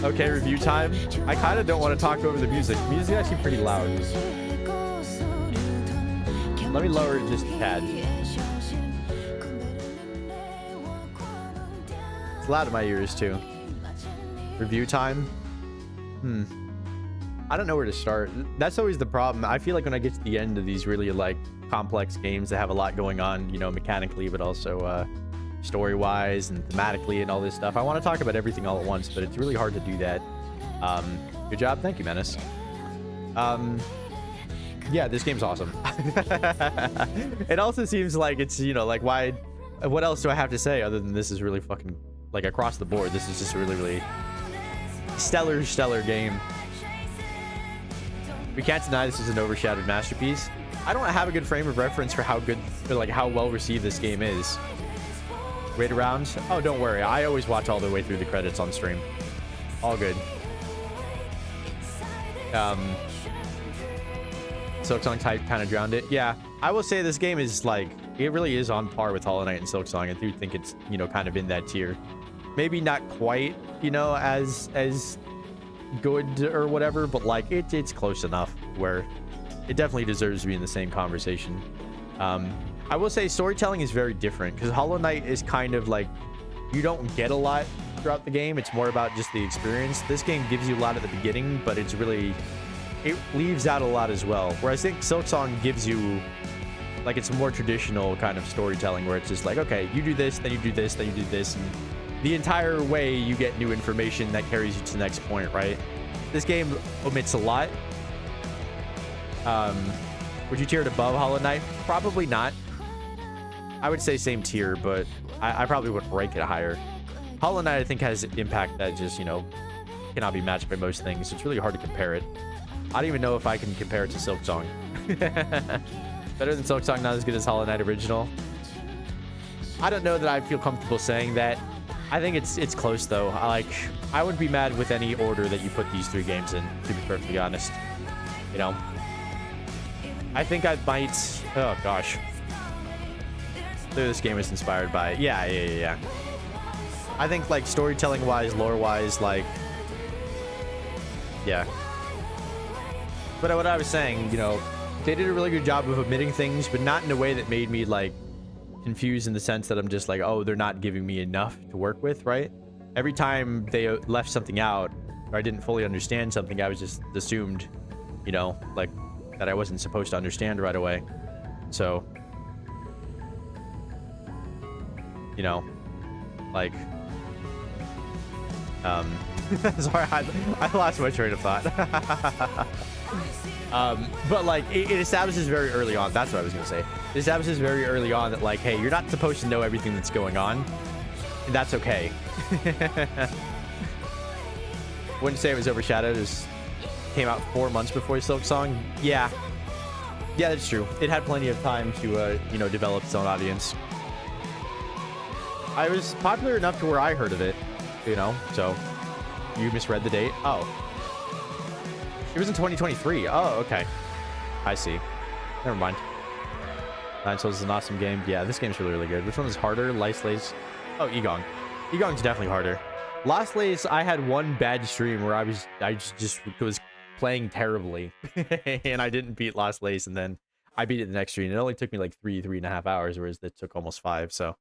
Speaker 1: Okay, review time. I kind of don't want to talk over the music. The music is actually pretty loud. Let me lower it just a tad. It's loud in my ears, too. Review time? I don't know where to start. That's always the problem. I feel like when I get to the end of these really, like, complex games that have a lot going on, you know, mechanically, but also, story-wise and thematically and all this stuff. I want to talk about everything all at once, but it's really hard to do that. Good job. Thank you, Menace. Yeah, this game's awesome. It also seems like it's, you know, like, why... What else do I have to say other than this is really fucking... Like, across the board, this is just a really, really stellar game. We can't deny this is an overshadowed masterpiece. I don't have a good frame of reference for how good, for like how well received this game is. Wait around? Oh, don't worry. I always watch all the way through the credits on stream. All good. Silksong type kind of drowned it. Yeah, I will say this game is like, it really is on par with Hollow Knight and Silksong. I do think it's, you know, kind of in that tier. Maybe not quite, you know, as good or whatever, but like it's close enough where it definitely deserves to be in the same conversation. I will say storytelling is very different because Hollow Knight is kind of like, you don't get a lot throughout the game. It's more about just the experience. This game gives you a lot at the beginning, but it's really it leaves out a lot as well. Whereas I think Silksong gives you, like, it's a more traditional kind of storytelling where it's just like, okay, you do this, then you do this, then you do this, and the entire way you get new information that carries you to the next point, right? This game omits a lot. Would you tier it above Hollow Knight? Probably not. I would say same tier, but I probably would rank it higher. Hollow Knight, I think, has impact that just, you know, cannot be matched by most things. It's really hard to compare it. I don't even know if I can compare it to Silksong. Better than Silksong, not as good as Hollow Knight original. I don't know that I feel comfortable saying that. I think it's close though. I wouldn't be mad with any order that you put these 3 games in, to be perfectly honest. You know, I think I might. Oh gosh, this game is inspired by. Yeah. I think like storytelling wise, lore wise, like, yeah. But what I was saying, you know, they did a really good job of omitting things, but not in a way that made me like confused in the sense that I'm just like, oh, they're not giving me enough to work with, right? Every time they left something out or I didn't fully understand something, I was just assumed, you know, like that I wasn't supposed to understand right away. So, you know, like, sorry, I lost my train of thought. But like it establishes very early on. That's what I was gonna say. It establishes very early on that like, hey, you're not supposed to know everything that's going on, and that's okay. Wouldn't say it was overshadowed. It came out 4 months before Silksong. Yeah, that's true. It had plenty of time to you know, develop its own audience. I was popular enough to where I heard of it, you know. So you misread the date. Oh. It was in 2023. Oh, okay. I see. Never mind. Nine Souls is an awesome game. Yeah, this game's really, really good. Which one is harder? Lost Lace? Oh, Eigong. Eigong's definitely harder. Lost Lace, I had one bad stream where I just was playing terribly. And I didn't beat Lost Lace, and then I beat it the next stream. It only took me like 3.5 hours, whereas it took almost 5, so.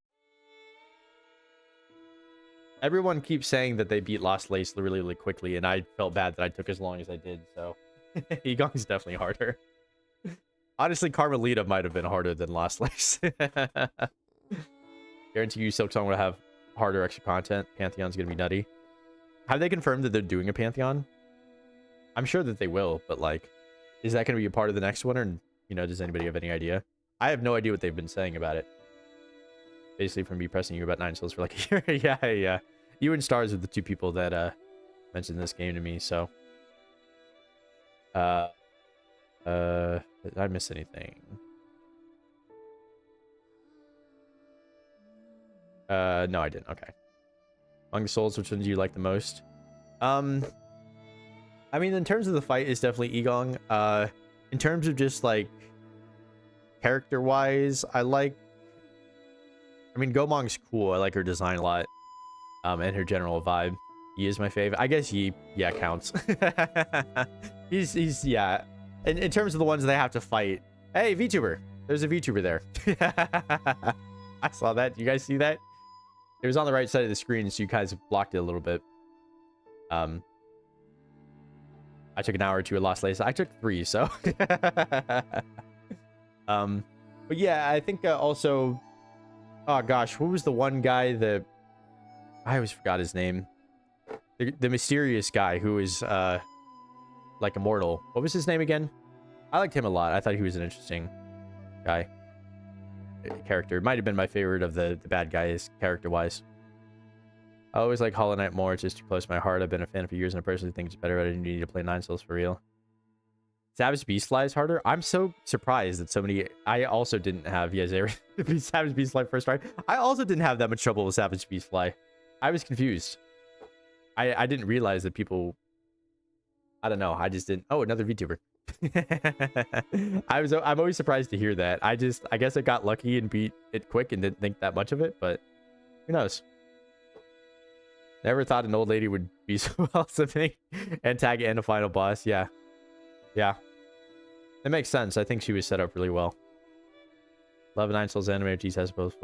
Speaker 1: Everyone keeps saying that they beat Lost Lace really, really quickly, and I felt bad that I took as long as I did, so. Eigong's definitely harder. Honestly, Carmelita might have been harder than Lost Lace. Guarantee you Silksong will have harder extra content. Pantheon's gonna be nutty. Have they confirmed that they're doing a Pantheon? I'm sure that they will, but like, is that gonna be a part of the next one, or, you know, does anybody have any idea? I have no idea what they've been saying about it. Basically from me pressing you about Nine Souls for like a year. Yeah. You and Stars are the 2 people that mentioned this game to me, so. Did I miss anything? No, I didn't. Okay. Among the Souls, which one do you like the most? I mean, in terms of the fight, it's definitely Eigong. In terms of just like character-wise, I mean, Gomong's cool. I like her design a lot. And her general vibe. Yi is my favorite. I guess Yi, yeah, counts. he's yeah. In terms of the ones they have to fight. Hey, VTuber. There's a VTuber there. I saw that. You guys see that? It was on the right side of the screen, so you guys blocked it a little bit. I took an hour or 2 at Lost Lace. I took 3, so. But yeah, I think also. Oh gosh, what was the one guy that I always forgot his name? The mysterious guy who is like immortal. What was his name again? I liked him a lot. I thought he was an interesting guy. Character. Might have been my favorite of the bad guys character-wise. I always like Hollow Knight more. It's just too close to my heart. I've been a fan for years and I personally think it's better, but I didn't need to play Nine Souls for real. Savage Beastfly is harder. I'm so surprised that so many. I also didn't have. Yes, Savage Beastfly first try. I also didn't have that much trouble with Savage Beastfly. I was confused. I didn't realize that people. I don't know. I just didn't. Oh, another VTuber. I'm always surprised to hear that. I guess I got lucky and beat it quick and didn't think that much of it, but who knows? Never thought an old lady would be so well summoning and tag and a final boss. Yeah. It makes sense. I think she was set up really well. Love Nine Souls anime. Geez has both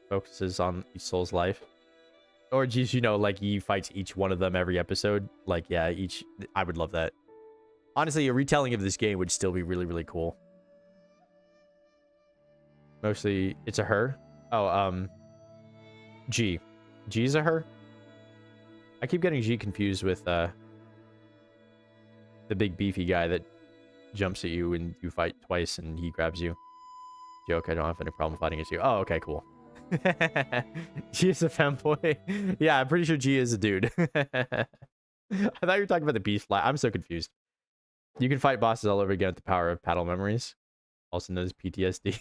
Speaker 1: focuses on each soul's life. Or geez, you know, like he fights each one of them every episode. Like, yeah, I would love that. Honestly, a retelling of this game would still be really, really cool. Mostly, it's a her. Oh, G. G's a her? I keep getting G confused with, the big beefy guy that jumps at you and you fight twice and he grabs you. Joke, I don't have any problem fighting as you. Oh, okay, cool. G is a femboy. Yeah, I'm pretty sure G is a dude. I thought you were talking about the beast fly. I'm so confused. You can fight bosses all over again with the power of paddle memories, also known as PTSD.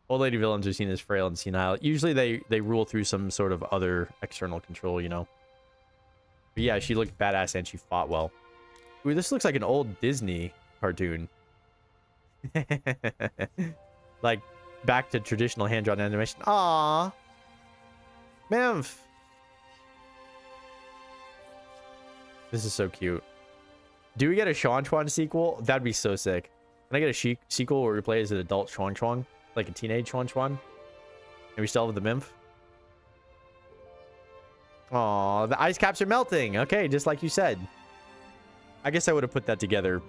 Speaker 1: Old lady villains are seen as frail and senile. Usually they rule through some sort of other external control, you know. But yeah, she looked badass and she fought well. Ooh, this looks like an old Disney cartoon. Like back to traditional hand-drawn animation. Aww. Memph. This is so cute. Do we get a Chuan Chuan sequel? That'd be so sick. Can I get a sequel where we play as an adult Chuan Chuan? Like a teenage Chuan Chuan? And we still have the Memph? Aw, the ice caps are melting. Okay, just like you said. I guess I would have put that together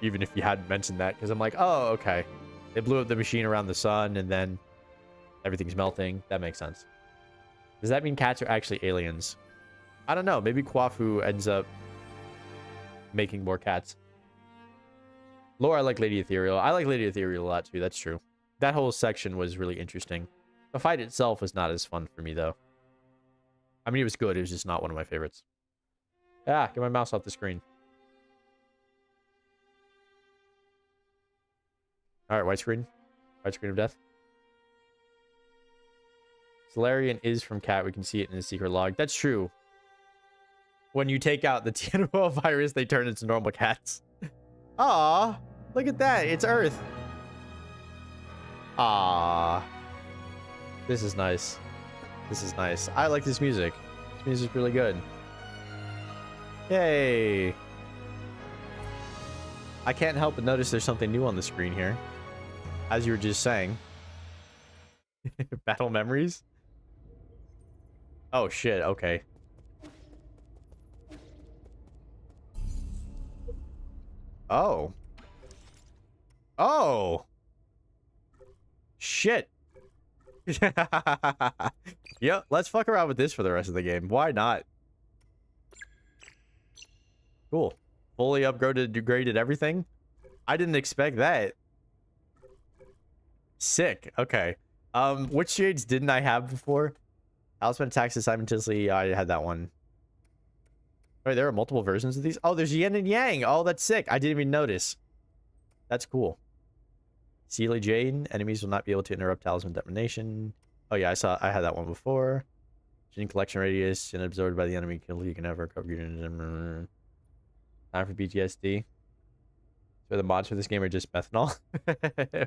Speaker 1: even if you hadn't mentioned that, because I'm like, oh, okay. They blew up the machine around the sun and then everything's melting. That makes sense. Does that mean cats are actually aliens? I don't know. Maybe Kwafu ends up making more cats. Lore, I like Lady Ethereal. I like Lady Ethereal a lot too. That's true. That whole section was really interesting. The fight itself was not as fun for me though. I mean, it was good. It was just not one of my favorites. Ah, get my mouse off the screen. All right, widescreen. Widescreen of death. Solarian is from cat. We can see it in the secret log. That's true. When you take out the TNO virus, they turn into normal cats. Aw, look at that. It's Earth. Ah, this is nice. This is nice. I like this music. This music's really good. Yay. I can't help but notice there's something new on the screen here. As you were just saying. Battle memories? Oh, shit. Okay. Oh. Oh. Shit. Yep, let's fuck around with this for the rest of the game. Why not? Cool. Fully upgraded, degraded everything. I didn't expect that. Sick. Okay. Which shades didn't I have before? Talisman attacks simultaneously. I had that one. Wait, there are multiple versions of these. Oh, there's yin and yang. Oh, that's sick. I didn't even notice. That's cool. Sealy Jane. Enemies will not be able to interrupt talisman detonation. Oh yeah, I had that one before. Gene collection radius and absorbed by the enemy kill. You can never cover units. Time for PTSD. So the mods for this game are just methanol.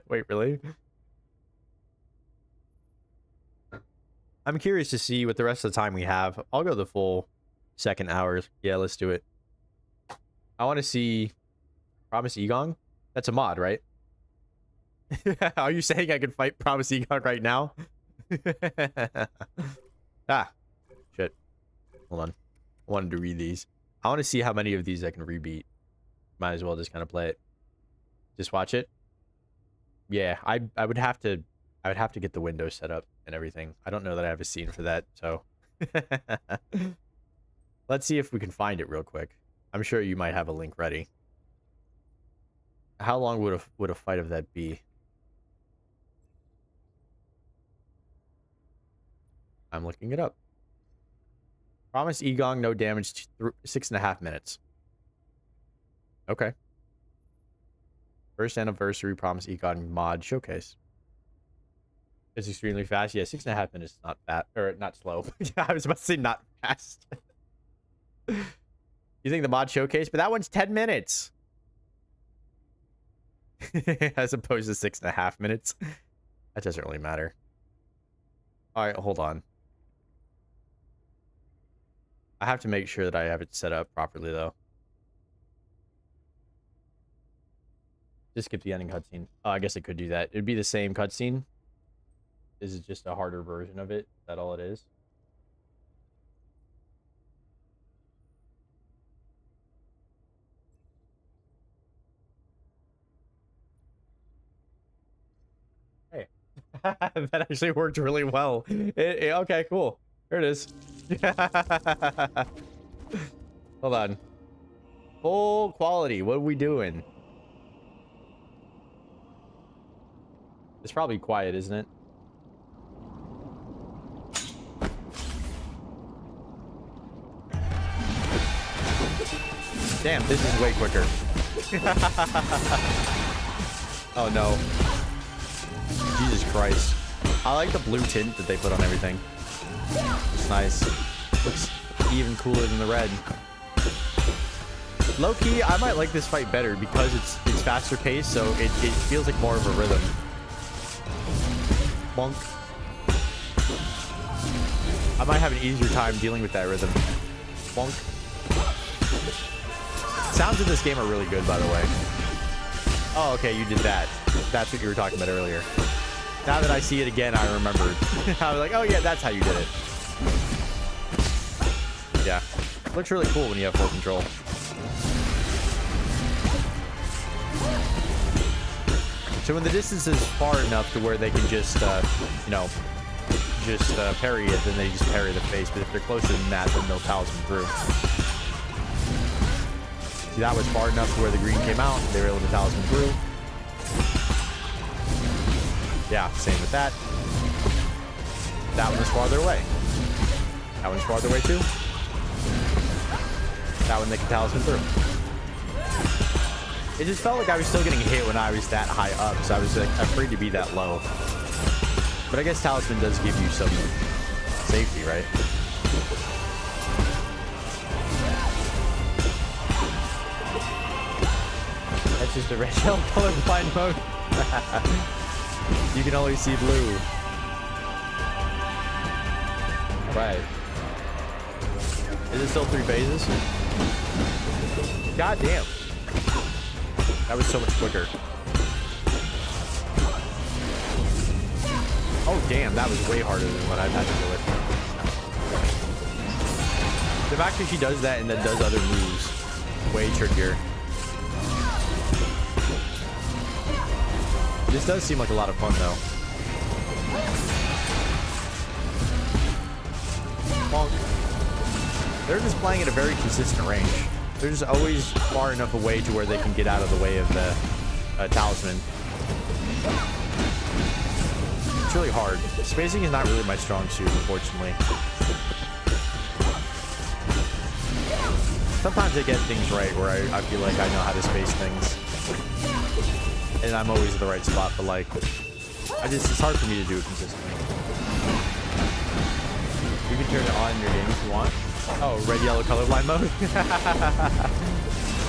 Speaker 1: Wait, really? I'm curious to see what the rest of the time we have. I'll go the full second hours. Yeah, let's do it. I want to see Promise Eigong. That's a mod, right? Are you saying I can fight Promise Eigong right now? Ah, shit. Hold on. I wanted to read these. I want to see how many of these I can rebeat. Might as well just kind of play it. Just watch it. Yeah, I would have to get the window set up and everything. I don't know that I have a scene for that, so let's see if we can find it real quick. I'm sure you might have a link ready. How long would a fight of that be? I'm looking it up. Promise Eigong, no damage, 6.5 minutes. Okay. First anniversary Promise Eigong mod showcase. It's extremely fast. Yeah, 6.5 minutes is not fast, or not slow. I was about to say not fast. You think the mod showcase? But that one's 10 minutes. As opposed to 6.5 minutes. That doesn't really matter. All right, hold on. I have to make sure that I have it set up properly, though. Just skip the ending cutscene. Oh, I guess it could do that. It'd be the same cutscene. This is just a harder version of it. Is that all it is? That actually worked really well. Okay, cool. There it is. Hold on. Full quality. What are we doing? It's probably quiet, isn't it? Damn, this is way quicker. Oh no. Jesus Christ. I like the blue tint that they put on everything. It's nice. Looks even cooler than the red. Low key, I might like this fight better because it's faster paced, so it feels like more of a rhythm. Bonk. I might have an easier time dealing with that rhythm. Bonk. Sounds in this game are really good, by the way. Oh, okay, you did that. That's what you were talking about earlier. Now that I see it again, I remembered. I was like, oh yeah, that's how you did it. Yeah. Looks really cool when you have full control. So when the distance is far enough to where they can just, you know, just parry it, then they just parry the face. But if they're closer than that, then they'll talisman through. See, that was far enough to where the green came out. They were able to talisman through. Yeah, same with that. That one was farther away. That one's farther away too. That one they can talisman through. It just felt like I was still getting hit when I was that high up, so I was like, afraid to be that low. But I guess talisman does give you some safety, right? That's just a red shell colorblind mode. You can only see blue. Right. Is it still 3 phases? God damn. That was so much quicker. Oh damn, that was way harder than what I've had to do with. The fact that she does that and then does other moves, way trickier. This does seem like a lot of fun though. Bonk. They're just playing at a very consistent range. They're just always far enough away to where they can get out of the way of the talisman. It's really hard. Spacing is not really my strong suit, unfortunately. Sometimes I get things right where I feel like I know how to space things. And I'm always in the right spot, but like, it's hard for me to do it consistently. You can turn it on in your game if you want. Oh, red, yellow, colorblind mode?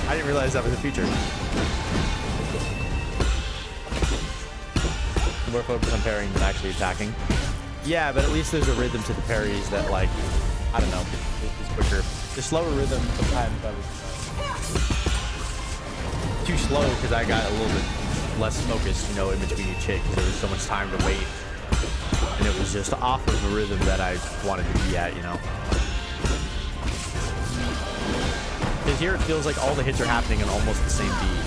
Speaker 1: I didn't realize that was a feature. More focus on parrying than actually attacking. Yeah, but at least there's a rhythm to the parries that, like, I don't know, is quicker. The slower rhythm sometimes I was too slow because I got a little bit less focused, you know, in between each hit because there was so much time to wait. And it was just off of the rhythm that I wanted to be at, you know. Because here it feels like all the hits are happening in almost the same beat.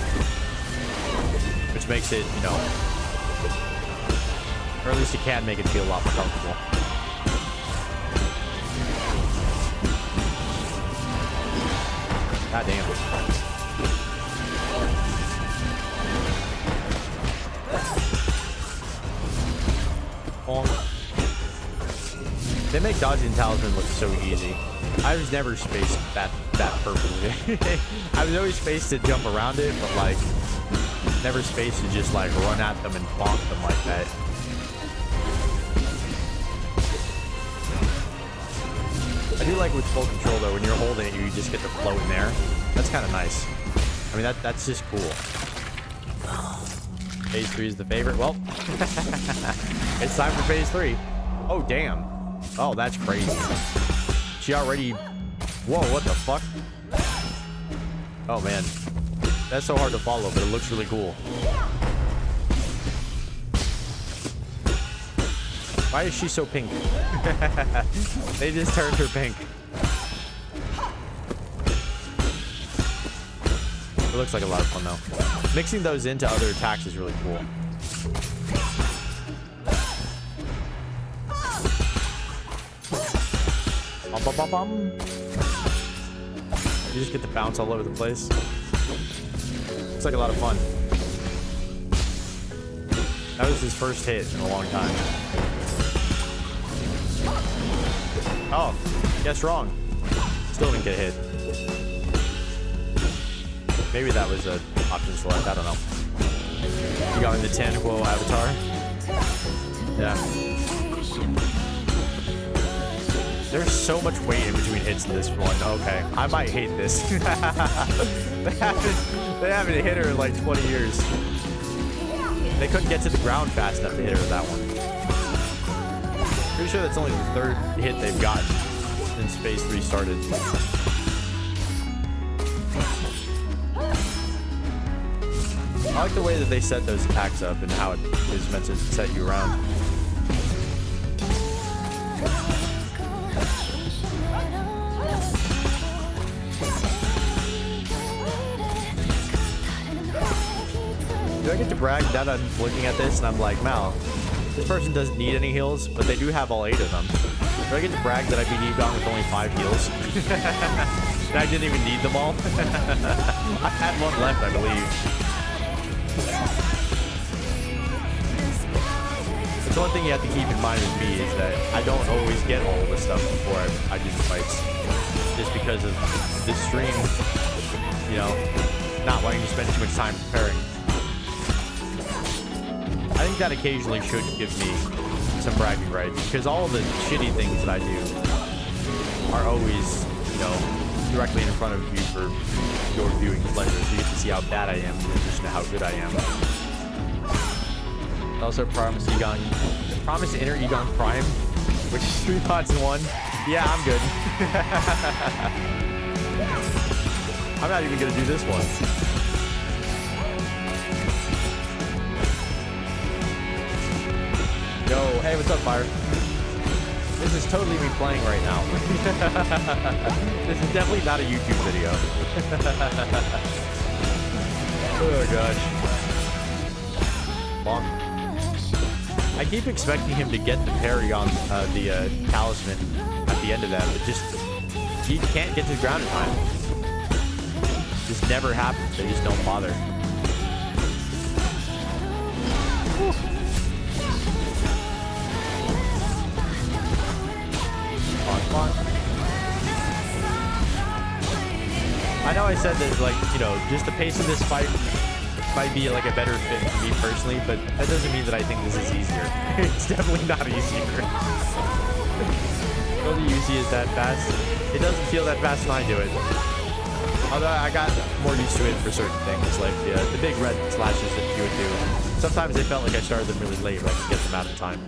Speaker 1: Which makes it, you know, or at least it can make it feel a lot more comfortable. God damn. They make dodging talisman look so easy. I was never spaced that perfectly. I was always spaced to jump around it, but like never spaced to just like run at them and bonk them like that. I do like with full control though, when you're holding it, you just get to float in there. That's kind of nice. I mean, that's just cool. Phase 3 is the favorite. Well, it's time for phase 3. Oh, damn. Oh, that's crazy. She already... Whoa, what the fuck? Oh, man. That's so hard to follow, but it looks really cool. Why is she so pink? They just turned her pink. It looks like a lot of fun, though. Mixing those into other attacks is really cool.
Speaker 2: bum, bum, bum. You just get to bounce all over the place. It's like a lot of fun. That was his first hit in a long time. Oh, guess wrong. Still didn't get hit. Maybe that was an option select. I don't know. You got in the Tanquo avatar. Yeah. There's so much weight in between hits in this one. Okay, I might hate this. they haven't hit her in like 20 years. They couldn't get to the ground fast enough to hit her with that one. Pretty sure that's only the third hit they've gotten since Phase 3 started. I like the way that they set those attacks up and how it is meant to set you around. Do I get to brag that I'm looking at this and I'm like, Mal, this person doesn't need any heals, but they do have all 8 of them. Do I get to brag that I beat Eigong with only 5 heals? And I didn't even need them all? I had one left, I believe. It's one thing you have to keep in mind with me is that I don't always get all of the stuff before I do the fights. Just because of this stream, you know, not wanting to spend too much time preparing. I think that occasionally should give me some bragging rights, because all the shitty things that I do are always, you know, directly in front of you for your viewing pleasure, so you get to see how bad I am in addition to how good I am. Also promise Eigong, promise to enter Eigong Prime, which is 3 pots in 1. Yeah, I'm good. I'm not even gonna do this one. Yo, hey, what's up, Fire? This is totally me playing right now. This is definitely not a YouTube video. Oh gosh. Long. I keep expecting him to get the parry on the talisman at the end of that, but just he can't get to the ground in time. Just never happens. They just don't bother. Whew. Fun. I know I said that, like, you know, just the pace of this fight might be like a better fit for me personally, but that doesn't mean that I think this is easier. It's definitely not easier. Don't the UC is that fast. It doesn't feel that fast when I do it. Although I got more used to it for certain things, like the big red slashes that you would do. Sometimes it felt like I started them really late, but I could get them out in time.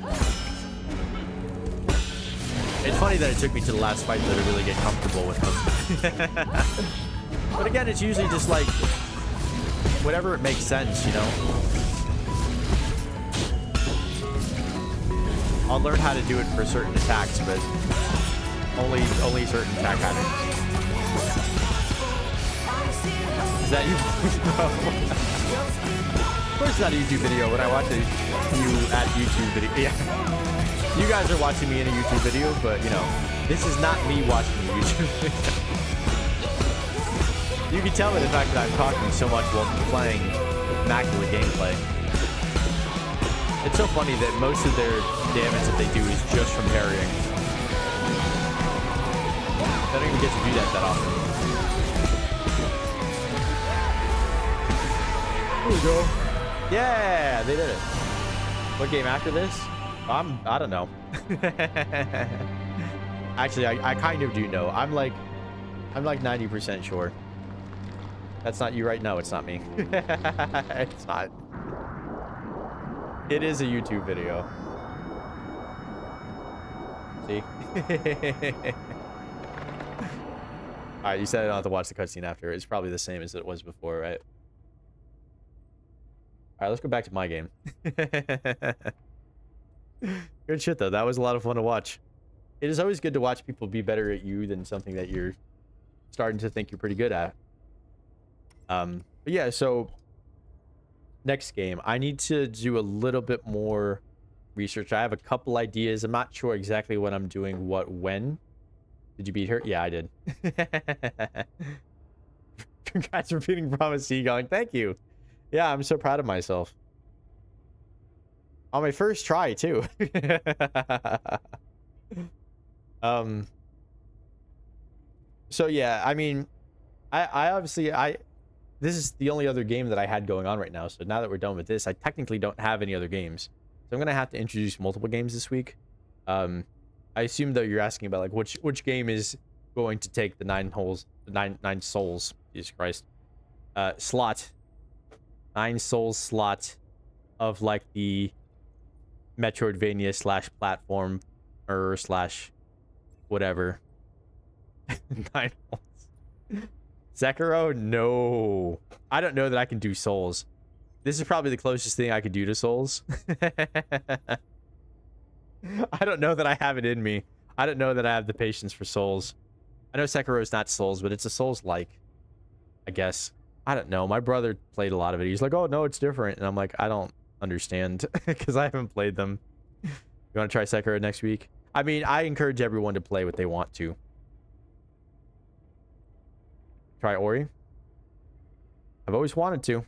Speaker 2: It's funny that it took me to the last fight to really get comfortable with them. But again, it's usually just like whatever it makes sense, you know. I'll learn how to do it for certain attacks, but only certain attack patterns. Is that you? Of course, it's not a YouTube video. When I watch you at YouTube video, yeah. You guys are watching me in a YouTube video, but you know, this is not me watching a YouTube video. You can tell by the fact that I'm talking so much while playing immaculate gameplay. It's so funny that most of their damage that they do is just from parrying. They don't even get to do that often. Here we go. Yeah, they did it. What game after this? I don't know. Actually, I kind of do know. I'm like 90% sure. That's not you, right? No, it's not me. It's not. It is a YouTube video. See? Alright, you said I don't have to watch the cutscene after. It's probably the same as it was before, right? Alright, let's go back to my game. Good shit, though. That was a lot of fun to watch. It is always good to watch people be better at you than something that you're starting to think you're pretty good at. But yeah, so next game, I need to do a little bit more research. I have a couple ideas. I'm not sure exactly what I'm doing, when.
Speaker 1: Did you beat her? Yeah, I did. Congrats for beating Promise Eigong. Thank you. Yeah, I'm so proud of myself. On my first try, too. So yeah, I mean, I obviously, this is the only other game that I had going on right now. So now that we're done with this, I technically don't have any other games. So I'm going to have to introduce multiple games this week. I assume though you're asking about like which game is going to take the nine souls, Jesus Christ, slot, 9 souls slot of like the Metroidvania slash platform or slash whatever. 9 holes. Sekiro? No. I don't know that I can do souls. This is probably the closest thing I could do to souls. I don't know that I have it in me. I don't know that I have the patience for souls. I know Sekiro is not souls, but it's a souls-like, I guess. I don't know. My brother played a lot of it. He's like, oh, no, it's different. And I'm like, I don't understand because I haven't played them. You want to try Sekiro next week? I mean, I encourage everyone to play what they want to. Try Ori. I've always wanted to.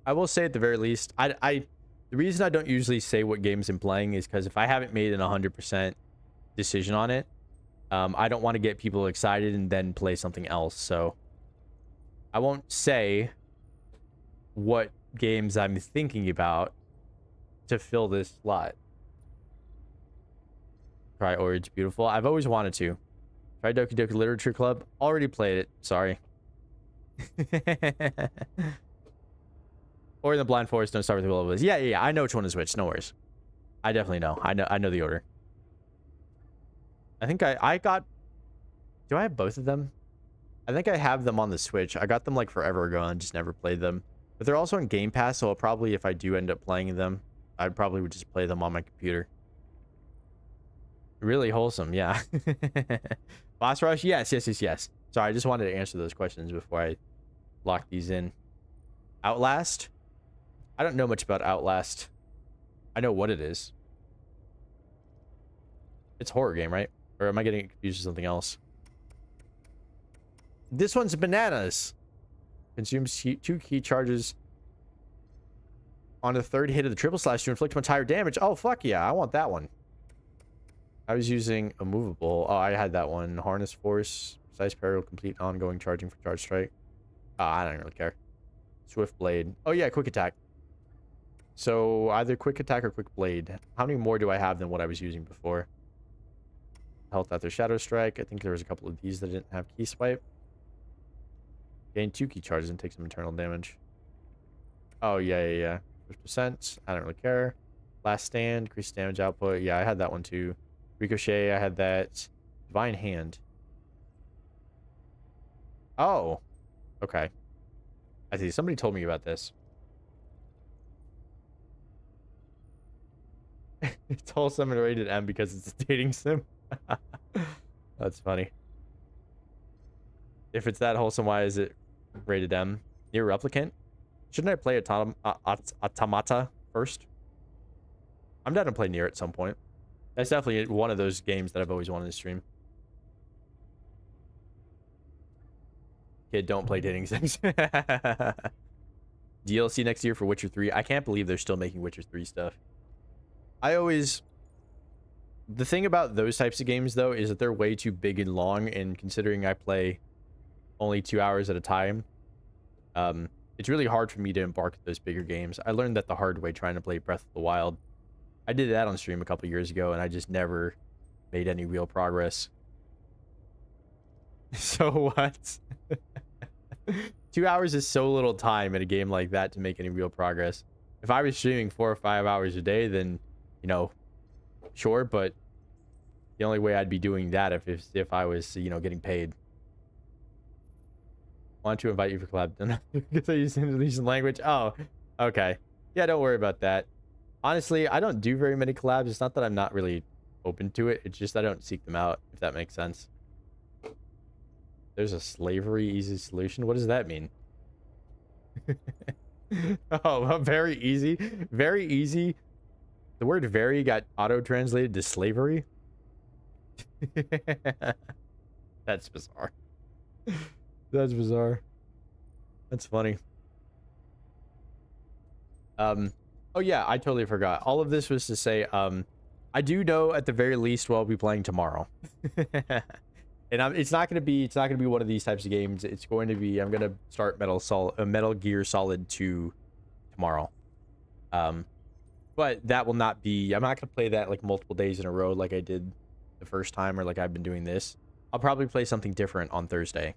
Speaker 1: I will say at the very least, the reason I don't usually say what games I'm playing is because if I haven't made an 100% decision on it, I don't want to get people excited and then play something else. So I won't say what games I'm thinking about to fill this slot. Try Ori, it's beautiful. I've always wanted to. Try Doki Doki Literature Club. Already played it. Sorry. Or in the Blind Forest, don't start with the Will of Wisps. Yeah. I know which one is which. No worries. I definitely know. I know the order. I think I got... Do I have both of them? I think I have them on the Switch. I got them like forever ago and just never played them. But they're also on Game Pass, so I'll probably, if I do end up playing them, I probably would just play them on my computer. Really wholesome, yeah. Boss Rush? Yes. Sorry, I just wanted to answer those questions before I lock these in. Outlast? I don't know much about Outlast. I know what it is. It's a horror game, right? Or am I getting confused with something else? This one's bananas. Consumes 2 key charges on the 3rd hit of the triple slash to inflict much higher damage. Oh, fuck yeah. I want that one. I was using a movable. Oh, I had that one. Harness Force. Precise Parry, complete ongoing charging for charge strike. I don't really care. Swift Blade. Oh, yeah. Quick attack. So either quick attack or quick blade. How many more do I have than what I was using before? Health after Shadow Strike. I think there was a couple of these that didn't have key swipe. Gain 2 key charges and take some internal damage. Oh, yeah. 50%. I don't really care. Last Stand. Increased damage output. Yeah, I had that one too. Ricochet. I had that. Divine Hand. Oh. Okay. I see. Somebody told me about this. It's wholesome and rated M because it's a dating sim. That's funny. If it's that wholesome, why is it rated M? Near Replicant? Shouldn't I play Automata first? I'm down to play Near at some point. That's definitely one of those games that I've always wanted to stream. Kid, don't play dating sims. DLC next year for Witcher 3. I can't believe they're still making Witcher 3 stuff. The thing about those types of games, though, is that they're way too big and long, and considering I play only 2 hours at a time, it's really hard for me to embark at those bigger games. I learned that the hard way trying to play Breath of the Wild. I did that on stream a couple years ago, and I just never made any real progress. So what? 2 hours is so little time in a game like that to make any real progress. If I was streaming 4 or 5 hours a day, then, you know, sure, but the only way I'd be doing that if I was, you know, getting paid. Want to invite you for collab because I use Indonesian language. Oh, okay. Yeah, don't worry about that. Honestly, I don't do very many collabs. It's not that I'm not really open to it. It's just I don't seek them out, if that makes sense. There's a slavery easy solution. What does that mean? Oh, very easy. Very easy. The word very got auto-translated to slavery. That's bizarre. That's bizarre. That's funny. Oh yeah, I totally forgot. All of this was to say, I do know at the very least what I'll be playing tomorrow. And it's not gonna be one of these types of games. It's going to be, I'm gonna start Metal Gear Solid 2 tomorrow. But that will not be, I'm not gonna play that like multiple days in a row like I did the first time, or like I've been doing this. I'll probably play something different on Thursday.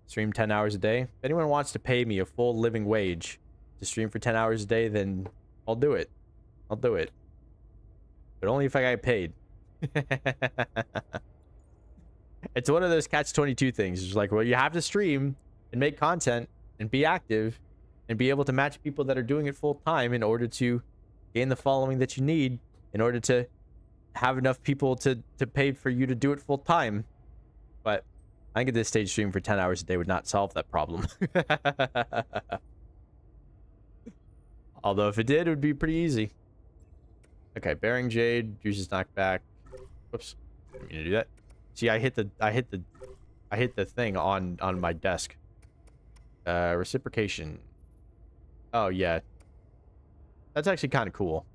Speaker 1: Stream 10 hours a day. If anyone wants to pay me a full living wage to stream for 10 hours a day, then I'll do it. I'll do it. But only if I get paid. It's one of those catch-22 things. It's like, well, you have to stream and make content and be active and be able to match people that are doing it full time in order to gain the following that you need in order to have enough people to pay for you to do it full time. But I think at this stage, streaming for 10 hours a day would not solve that problem. Although if it did, it would be pretty easy. Okay, Bearing Jade, uses knockback. Whoops, didn't mean to do that. See, I hit the thing on my desk. Reciprocation. Oh yeah, that's actually kind of cool.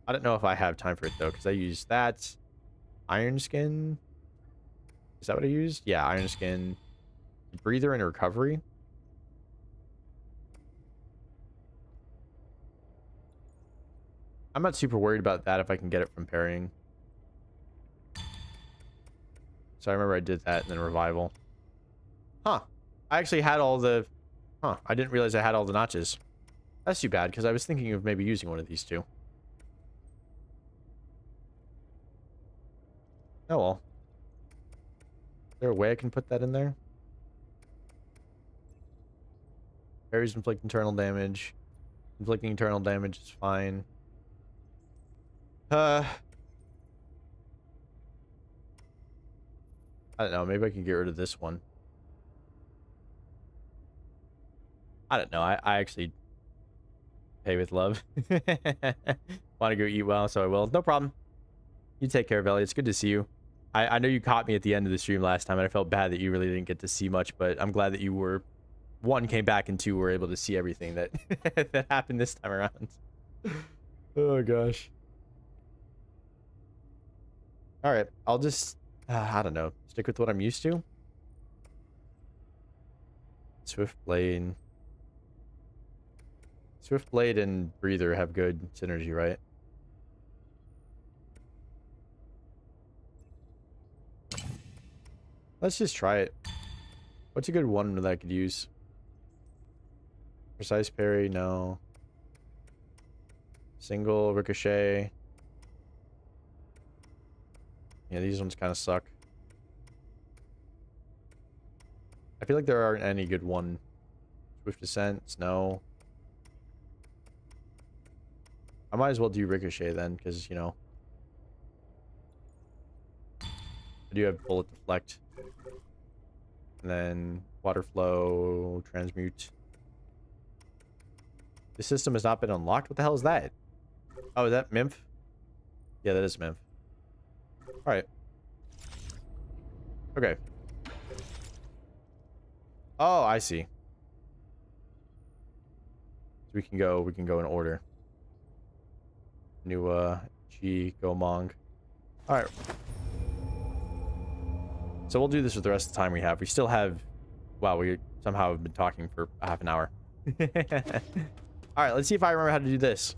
Speaker 1: I don't know if I have time for it though, because I used that. Iron Skin. Is that what I used? Yeah, Iron Skin. Breather and Recovery. I'm not super worried about that if I can get it from parrying. So I remember I did that and then Revival. Huh. I actually had all the... Huh. I didn't realize I had all the notches. That's too bad, because I was thinking of maybe using one of these two. Oh well. Is there a way I can put that in there? Parries inflict internal damage. Inflicting internal damage is fine. I don't know. Maybe I can get rid of this one. I don't know. I actually pay with love. Want to go eat well, so I will. No problem. You take care, Ellie. It's good to see you. I know you caught me at the end of the stream last time, and I felt bad that you really didn't get to see much, but I'm glad that you were, one, came back, and two, were able to see everything that that happened this time around. Oh, gosh. All right. I'll just, I don't know, stick with what I'm used to. Swift Blade. Swift Blade and Breather have good synergy, right? Let's just try it. What's a good one that I could use? Precise parry, no. Single, ricochet. Yeah, these ones kind of suck. I feel like there aren't any good one. Swift Descent, no. I might as well do Ricochet then, because, you know. I do have Bullet Deflect. And then Water Flow, Transmute. The system has not been unlocked? What the hell is that? Oh, is that Mimph? Yeah, that is Mimph. Alright. Okay. Oh, I see. So we can go in order. New G Gomong. Alright. So we'll do this with the rest of the time we have. We still have, wow, we somehow have been talking for a half an hour. Alright, let's see if I remember how to do this.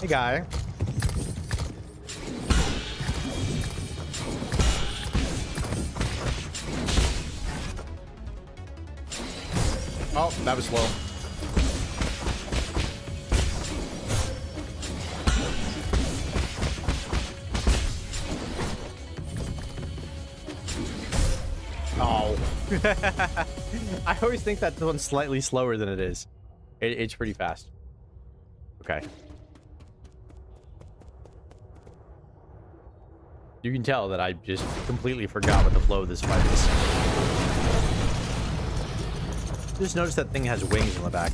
Speaker 1: Hey, guy. Oh, that was slow. Oh. I always think that one's slightly slower than it is. It's pretty fast. Okay. You can tell that I just completely forgot what the flow of this fight is. Just noticed that thing has wings on the back.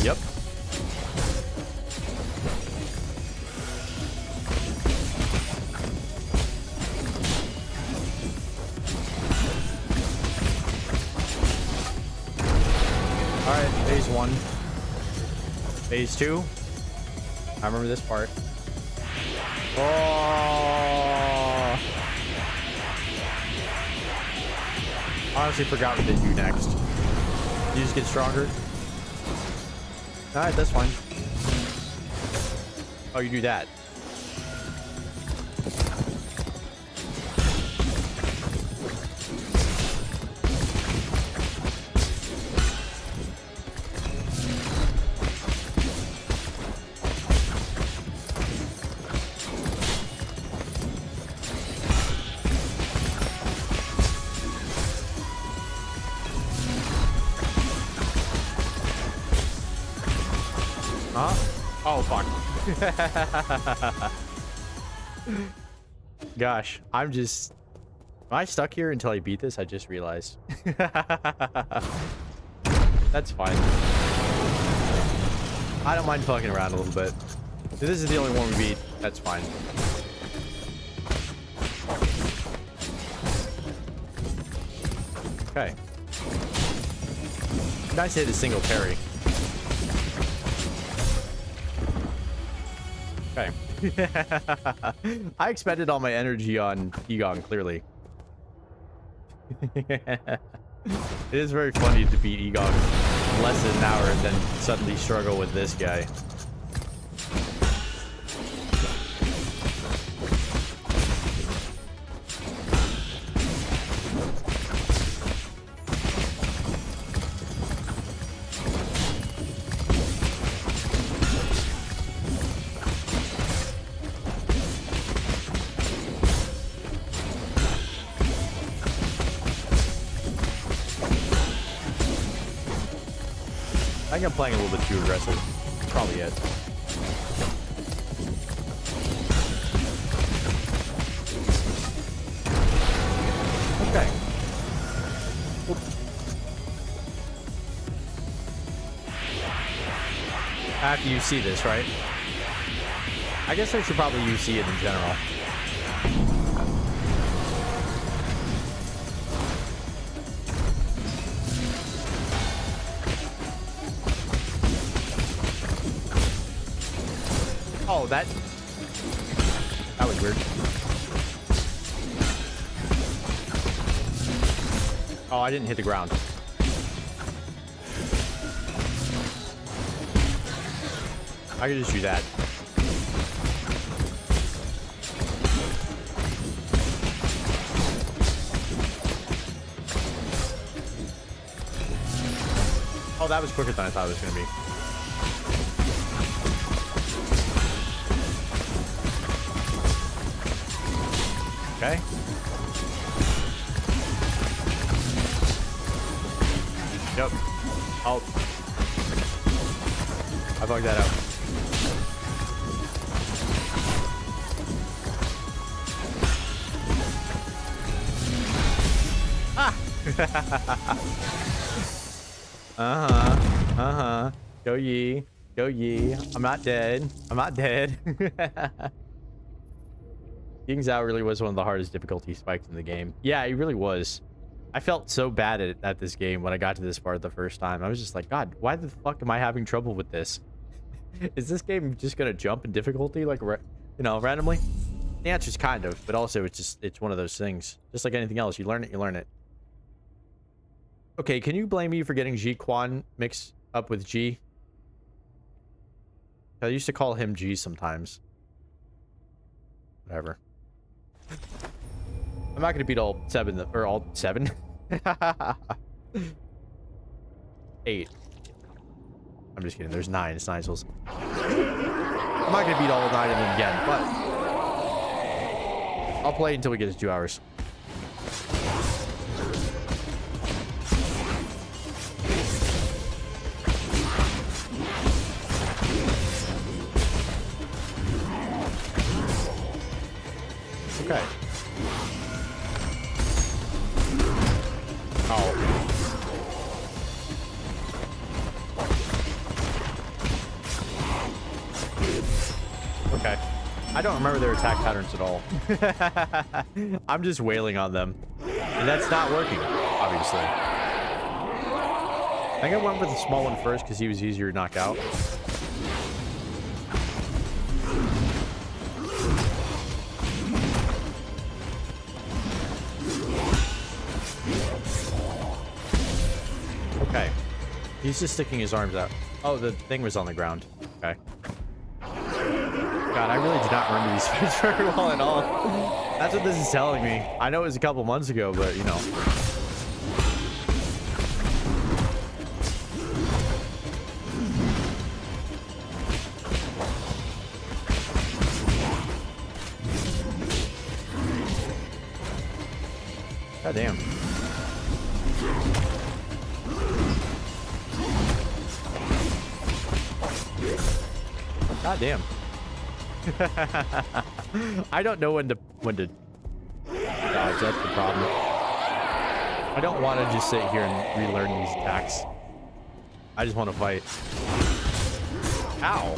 Speaker 1: Yep. Alright, phase 1. Phase 2. I remember this part. Oh! Honestly forgot what to do next. You just get stronger? Alright, that's fine. Oh, you do that. Huh? Oh, fuck. Gosh, I'm just... Am I stuck here until I beat this? I just realized. That's fine. I don't mind fucking around a little bit. If this is the only one we beat, that's fine. Okay. Nice to hit a single parry. Okay. I expended all my energy on Eigong, clearly. It is very funny to beat Eigong in less than an hour and then suddenly struggle with this guy. I think I'm playing a little bit too aggressive. That's probably it. Okay. Oop. After you see this, right? I guess I should probably UC it in general. Oh, that was weird. Oh, I didn't hit the ground. I could just do that. Oh, that was quicker than I thought it was going to be. Okay. Yep. Oh. I bugged that out. Ah! Uh-huh. Go ye. Go ye. I'm not dead. I'm not dead. King Zhao really was one of the hardest difficulty spikes in the game. Yeah, he really was. I felt so bad at this game when I got to this part the first time. I was just like, God, why the fuck am I having trouble with this? Is this game just gonna jump in difficulty like, you know, randomly? The answer's kind of, but also it's one of those things. Just like anything else, you learn it, you learn it. Okay, can you blame me for getting Ji Quan mixed up with G? I used to call him G sometimes. Whatever. I'm not gonna beat all 7 or all 7. 8. I'm just kidding. There's 9. It's 9 souls. I'm not gonna beat all 9 of them again, but I'll play until we get to 2 hours. Okay. Oh. Okay. I don't remember their attack patterns at all. I'm just wailing on them. And that's not working, obviously. I think I went with the small one first because he was easier to knock out. Okay. He's just sticking his arms out. Oh, the thing was on the ground. Okay. God, I really do not remember these fights very well at all. That's what this is telling me. I know it was a couple months ago, but, you know. God damn. God damn. I don't know when to dodge. That's the problem. I don't want to just sit here and relearn these attacks. I just want to fight. Ow.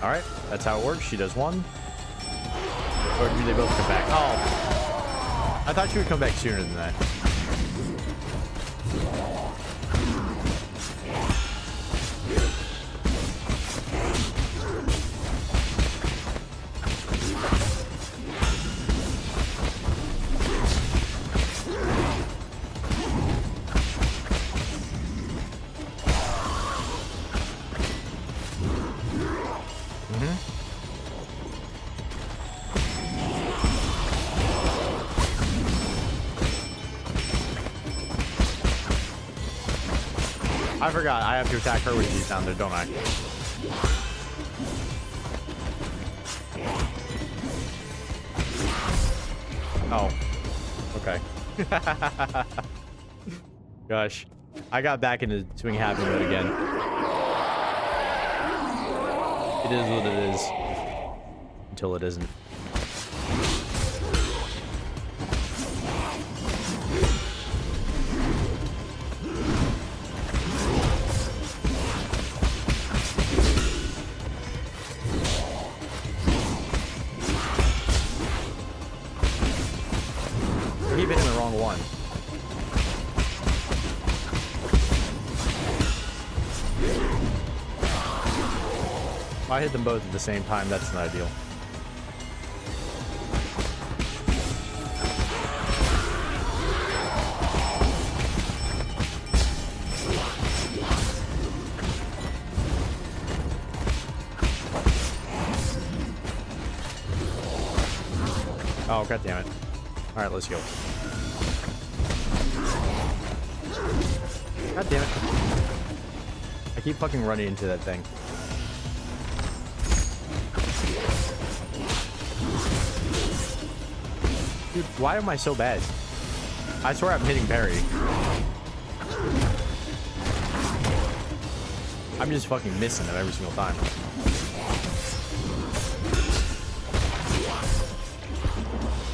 Speaker 1: Alright, that's how it works. She does one. Or do they both come back? Oh. I thought she would come back sooner than that. I forgot. I have to attack her when she's down there, don't I? Oh. Okay. Gosh. I got back into swing happy mode again. It is what it is. Until it isn't. Keep hitting the wrong one. If I hit them both at the same time, that's not ideal. Oh, god damn it. Alright, let's go. God damn it. I keep fucking running into that thing. Dude, why am I so bad? I swear I'm hitting parry. I'm just fucking missing them every single time.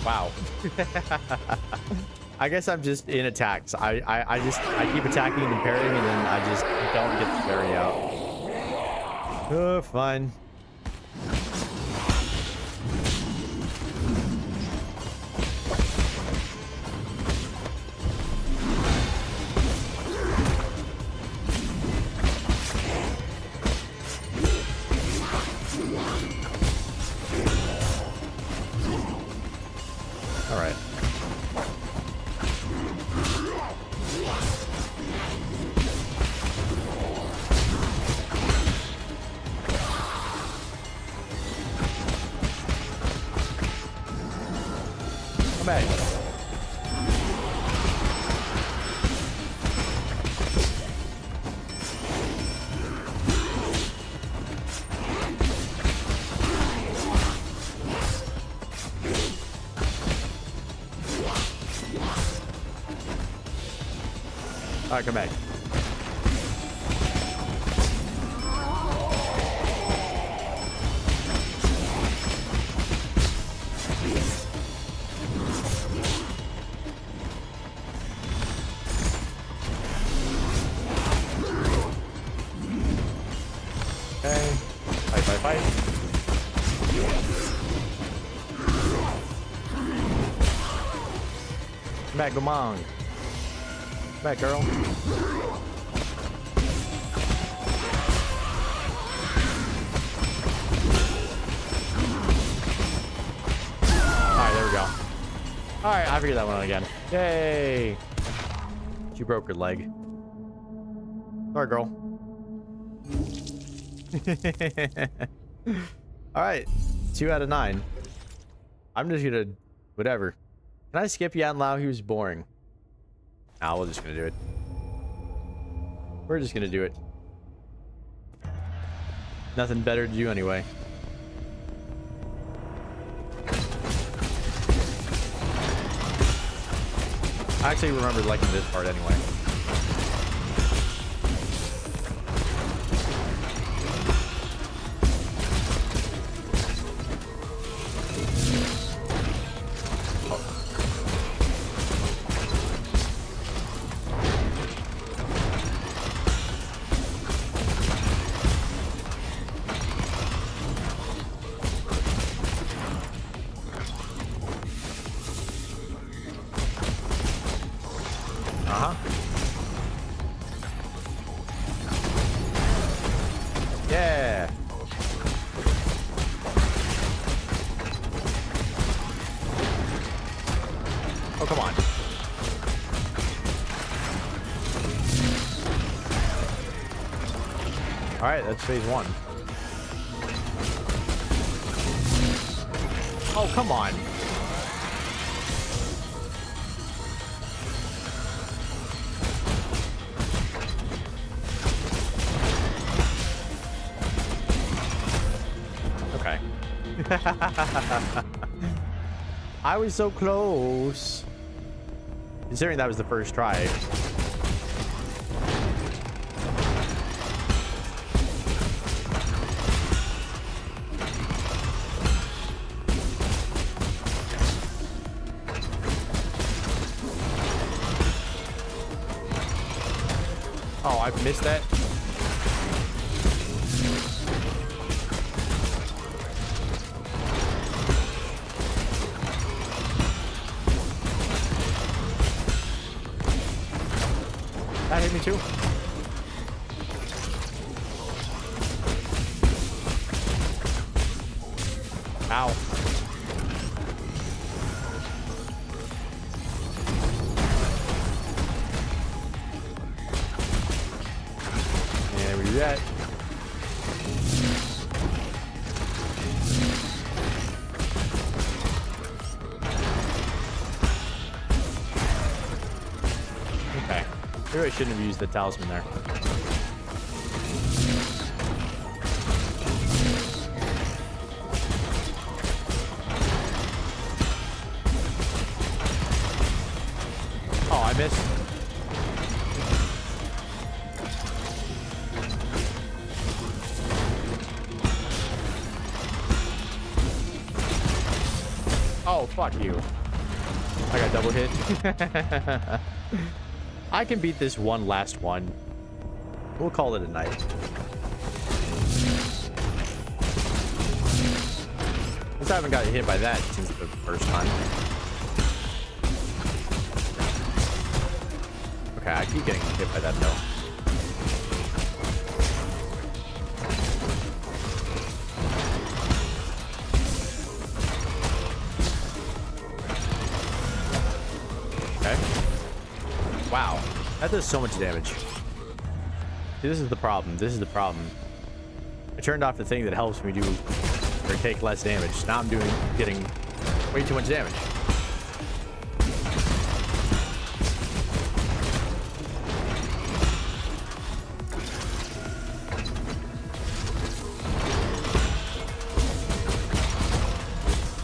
Speaker 1: Wow. I guess I'm just in attacks. I keep attacking and parrying, and then I just don't get the parry out. Oh, fine. All right, come back. Okay. Fight, fight, fight. Come back, Gomong. Come back, girl. Alright, there we go. Alright, I figured that one out again. Yay! She broke her leg. Sorry, girl. Alright, 2 out of 9. I'm just gonna... whatever. Can I skip Yan Lao? He was boring. Nah, we're just gonna do it. We're just gonna do it. Nothing better to do anyway. I actually remember liking this part anyway. Yeah. Oh, come on. All right, that's phase 1. Oh, come on. Okay. I was so close. Considering that was the first try. Oh, I've missed that. That hit me too. Ow. And we do that. Okay. Maybe I shouldn't have used the talisman there. Oh, I missed. Oh, fuck you. I got double hit. I can beat this one last one. We'll call it a night. Since I haven't gotten hit by that since the first time. Okay, I keep getting hit by that though. Okay. Wow, that does so much damage. See, this is the problem. This is the problem. I turned off the thing that helps me do or take less damage. Now I'm getting way too much damage.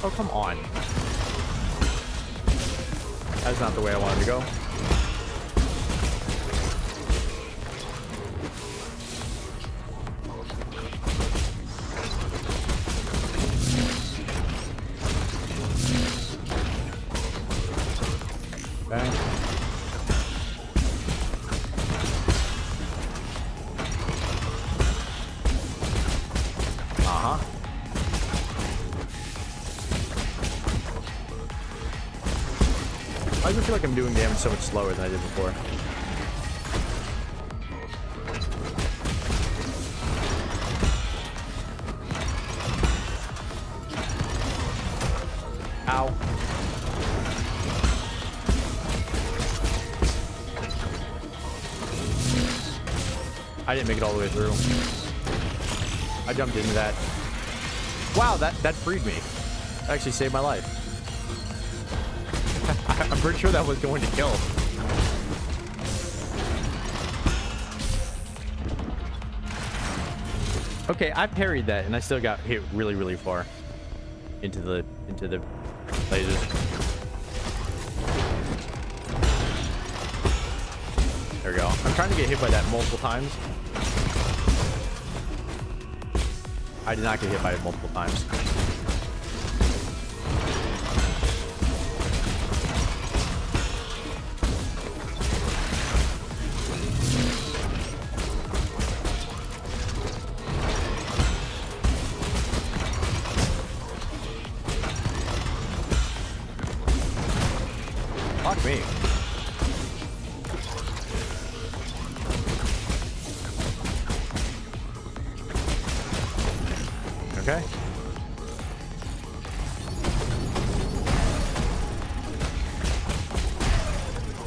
Speaker 1: Oh, come on. That's not the way I wanted to go. Okay. Uh-huh. I just feel like I'm doing damage so much slower than I did before. Ow. I didn't make it all the way through. I jumped into that. Wow, that freed me. That actually saved my life. I'm pretty sure that was going to kill. Okay, I parried that and I still got hit really, really far into the lasers. There we go. I'm trying to get hit by that multiple times. I did not get hit by it multiple times. Fuck me. Okay.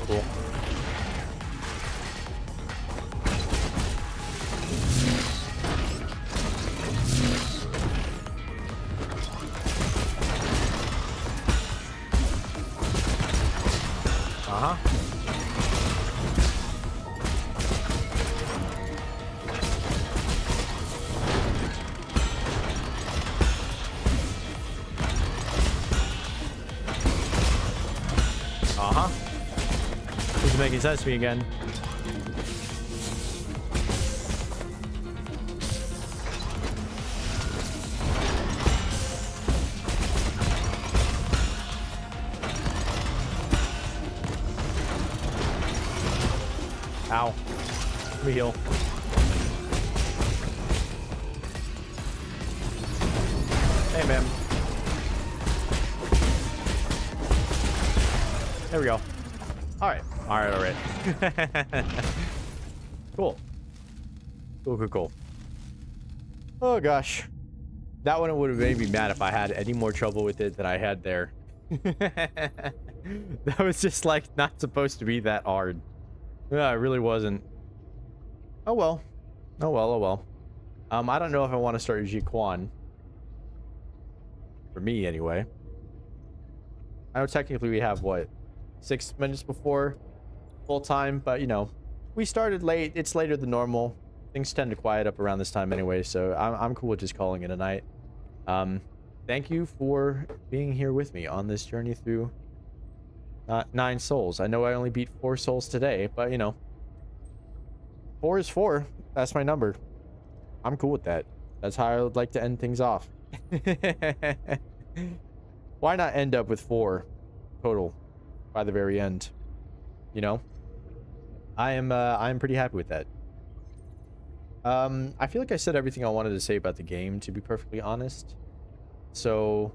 Speaker 1: Cool. Uh-huh. Uh-huh. This is making sense to me again. Ow. Let me heal. Hey, man. There we go. All right. All right. All right. Cool. Cool, cool, cool. Oh, gosh. That one would have made me mad if I had any more trouble with it than I had there. That was just, like, not supposed to be that hard. Yeah, it really wasn't. Oh, well. Oh, well, oh, well. I don't know if I want to start Ji Quan. For me, anyway. I know technically we have, what, 6 minutes before full time, but, you know, we started late. It's later than normal. Things tend to quiet up around this time anyway, so I'm cool with just calling it a night. Thank you for being here with me on this journey through 9 souls. I know I only beat 4 souls today, but, you know, 4 is 4. That's my number. I'm cool with that. That's how I would like to end things off. Why not end up with 4 total by the very end? You know, I'm pretty happy with that. I feel like I said everything I wanted to say about the game, to be perfectly honest. So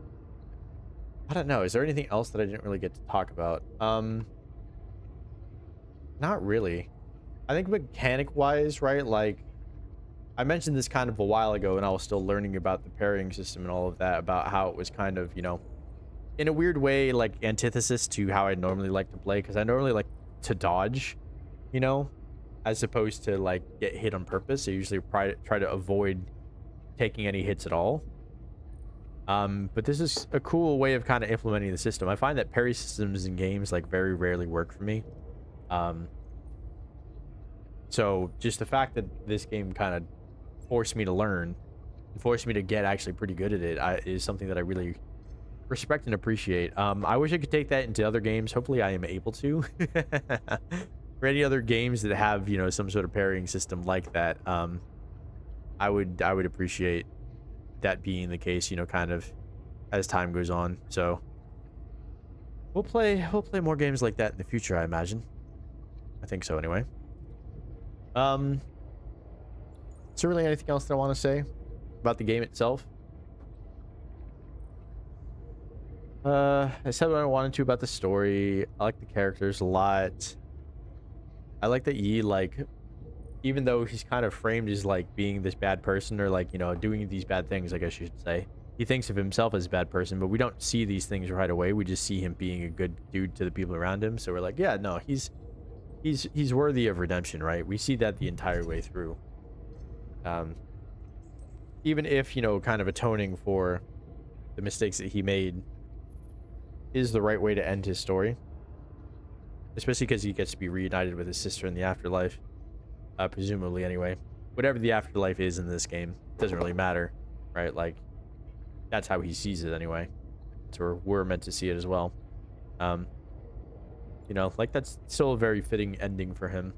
Speaker 1: I don't know. Is there anything else that I didn't really get to talk about? Not really. I think mechanic-wise, right? Like, I mentioned this kind of a while ago, and I was still learning about the parrying system and all of that, about how it was kind of, you know, in a weird way, like, antithesis to how I normally like to play, because I normally like to dodge, you know, as opposed to, like, get hit on purpose. I usually try to avoid taking any hits at all. But this is a cool way of kind of implementing the system. I find that parry systems in games, like, very rarely work for me. So just the fact that this game kind of forced me to learn, and forced me to get actually pretty good at it, is something that I really respect and appreciate. I wish I could take that into other games. Hopefully I am able to. For any other games that have, you know, some sort of parrying system like that, I would appreciate that being the case, you know, kind of as time goes on. So
Speaker 2: We'll play more games like that in the future, I imagine. I think so anyway.
Speaker 1: Is there really anything else that I want to say about the game itself? I said what I wanted to about the story. I like the characters a lot. I like that Yi, like, even though he's kind of framed as like being this bad person, or like, you know, doing these bad things, I guess you should say, he thinks of himself as a bad person, but we don't see these things right away. We just see him being a good dude to the people around him. So we're like, yeah, no, he's worthy of redemption, right? We see that the entire way through. Even if, you know, kind of atoning for the mistakes that he made is the right way to end his story, especially because he gets to be reunited with his sister in the afterlife, presumably anyway. Whatever the afterlife is in this game, doesn't really matter, right? Like, that's how he sees it anyway. So we're meant to see it as well. You know, like, that's still a very fitting ending for him,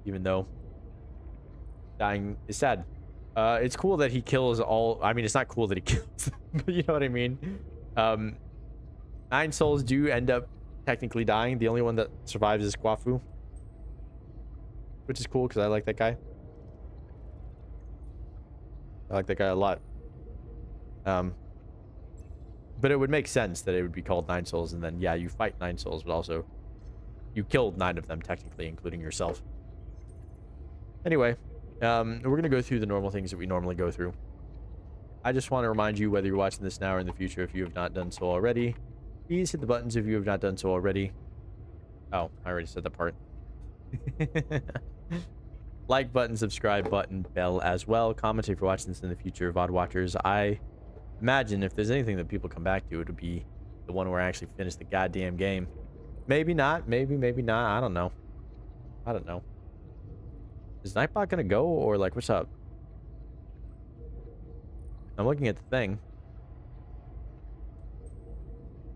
Speaker 1: even though dying is sad. It's cool that he kills all. I mean, it's not cool that he kills them, but you know what I mean. 9 souls do end up technically dying. The only one that survives is Kwafu, which is cool because I like that guy. I like that guy a lot. But it would make sense that it would be called 9 souls, and then yeah, you fight 9 souls, but also you killed 9 of them technically, including yourself. Anyway, we're gonna go through the normal things that we normally go through. I just want to remind you, whether you're watching this now or in the future, if you have not done so already, please hit the buttons if you have not done so already. Oh, I already said that part. Like button, subscribe button, bell as well. Comment if you're watching this in the future, VOD watchers. I imagine if there's anything that people come back to, it would be the one where I actually finish the goddamn game. Maybe not. Maybe not. I don't know. I don't know. Is Nightbot gonna go, or like, what's up? I'm looking at the thing.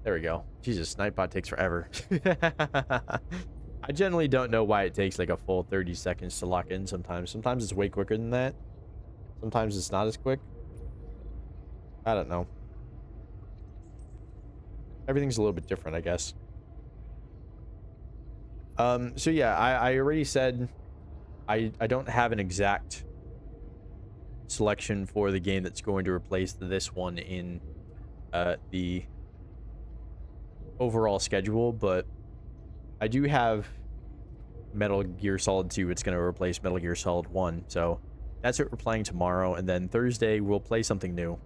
Speaker 1: There we go. Jesus, Nightbot takes forever. I generally don't know why it takes like a full 30 seconds to lock in sometimes. Sometimes it's way quicker than that. Sometimes it's not as quick. I don't know. Everything's a little bit different, I guess. So yeah, I already said I don't have an exact selection for the game that's going to replace this one in the overall schedule, but I do have Metal Gear Solid 2. It's going to replace Metal Gear Solid 1, so that's what we're playing tomorrow, and then Thursday we'll play something new.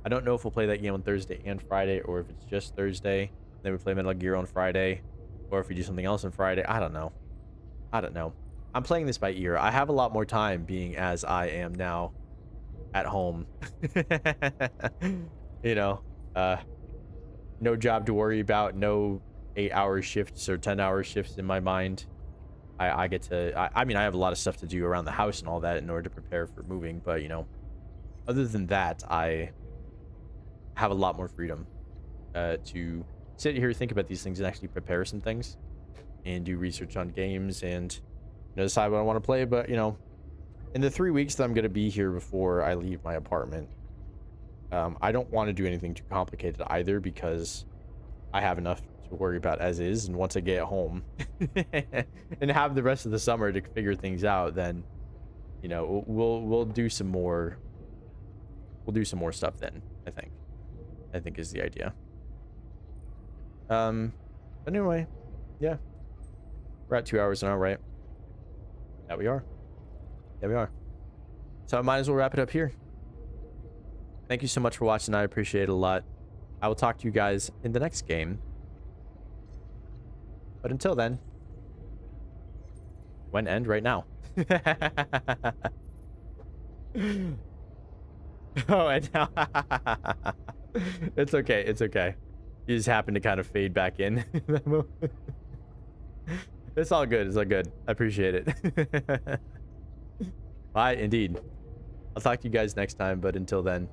Speaker 1: I don't know if we'll play that game on Thursday and Friday, or if it's just Thursday, then we play Metal Gear on Friday, or if we do something else on Friday. I don't know. I'm playing this by ear. I have a lot more time, being as I am now at home. You know, no job to worry about, no 8-hour shifts or 10-hour shifts in my mind. I get to, I mean, I have a lot of stuff to do around the house and all that in order to prepare for moving, but you know, other than that, I have a lot more freedom to sit here, think about these things, and actually prepare some things and do research on games and, you know, decide what I want to play. But you know, in the 3 weeks that I'm going to be here before I leave my apartment, I don't want to do anything too complicated either, because I have enough to worry about as is, and once I get home and have the rest of the summer to figure things out, then you know, we'll do some more stuff then. I think is the idea. But anyway, yeah, we're at 2 hours now, right? Yeah, we are. So I might as well wrap it up here. Thank you so much for watching. I appreciate it a lot. I will talk to you guys in the next game. But until then, when end right now. Oh, and now it's okay. You just happen to kind of fade back in. It's all good. I appreciate it. Bye, indeed. I'll talk to you guys next time, but until then,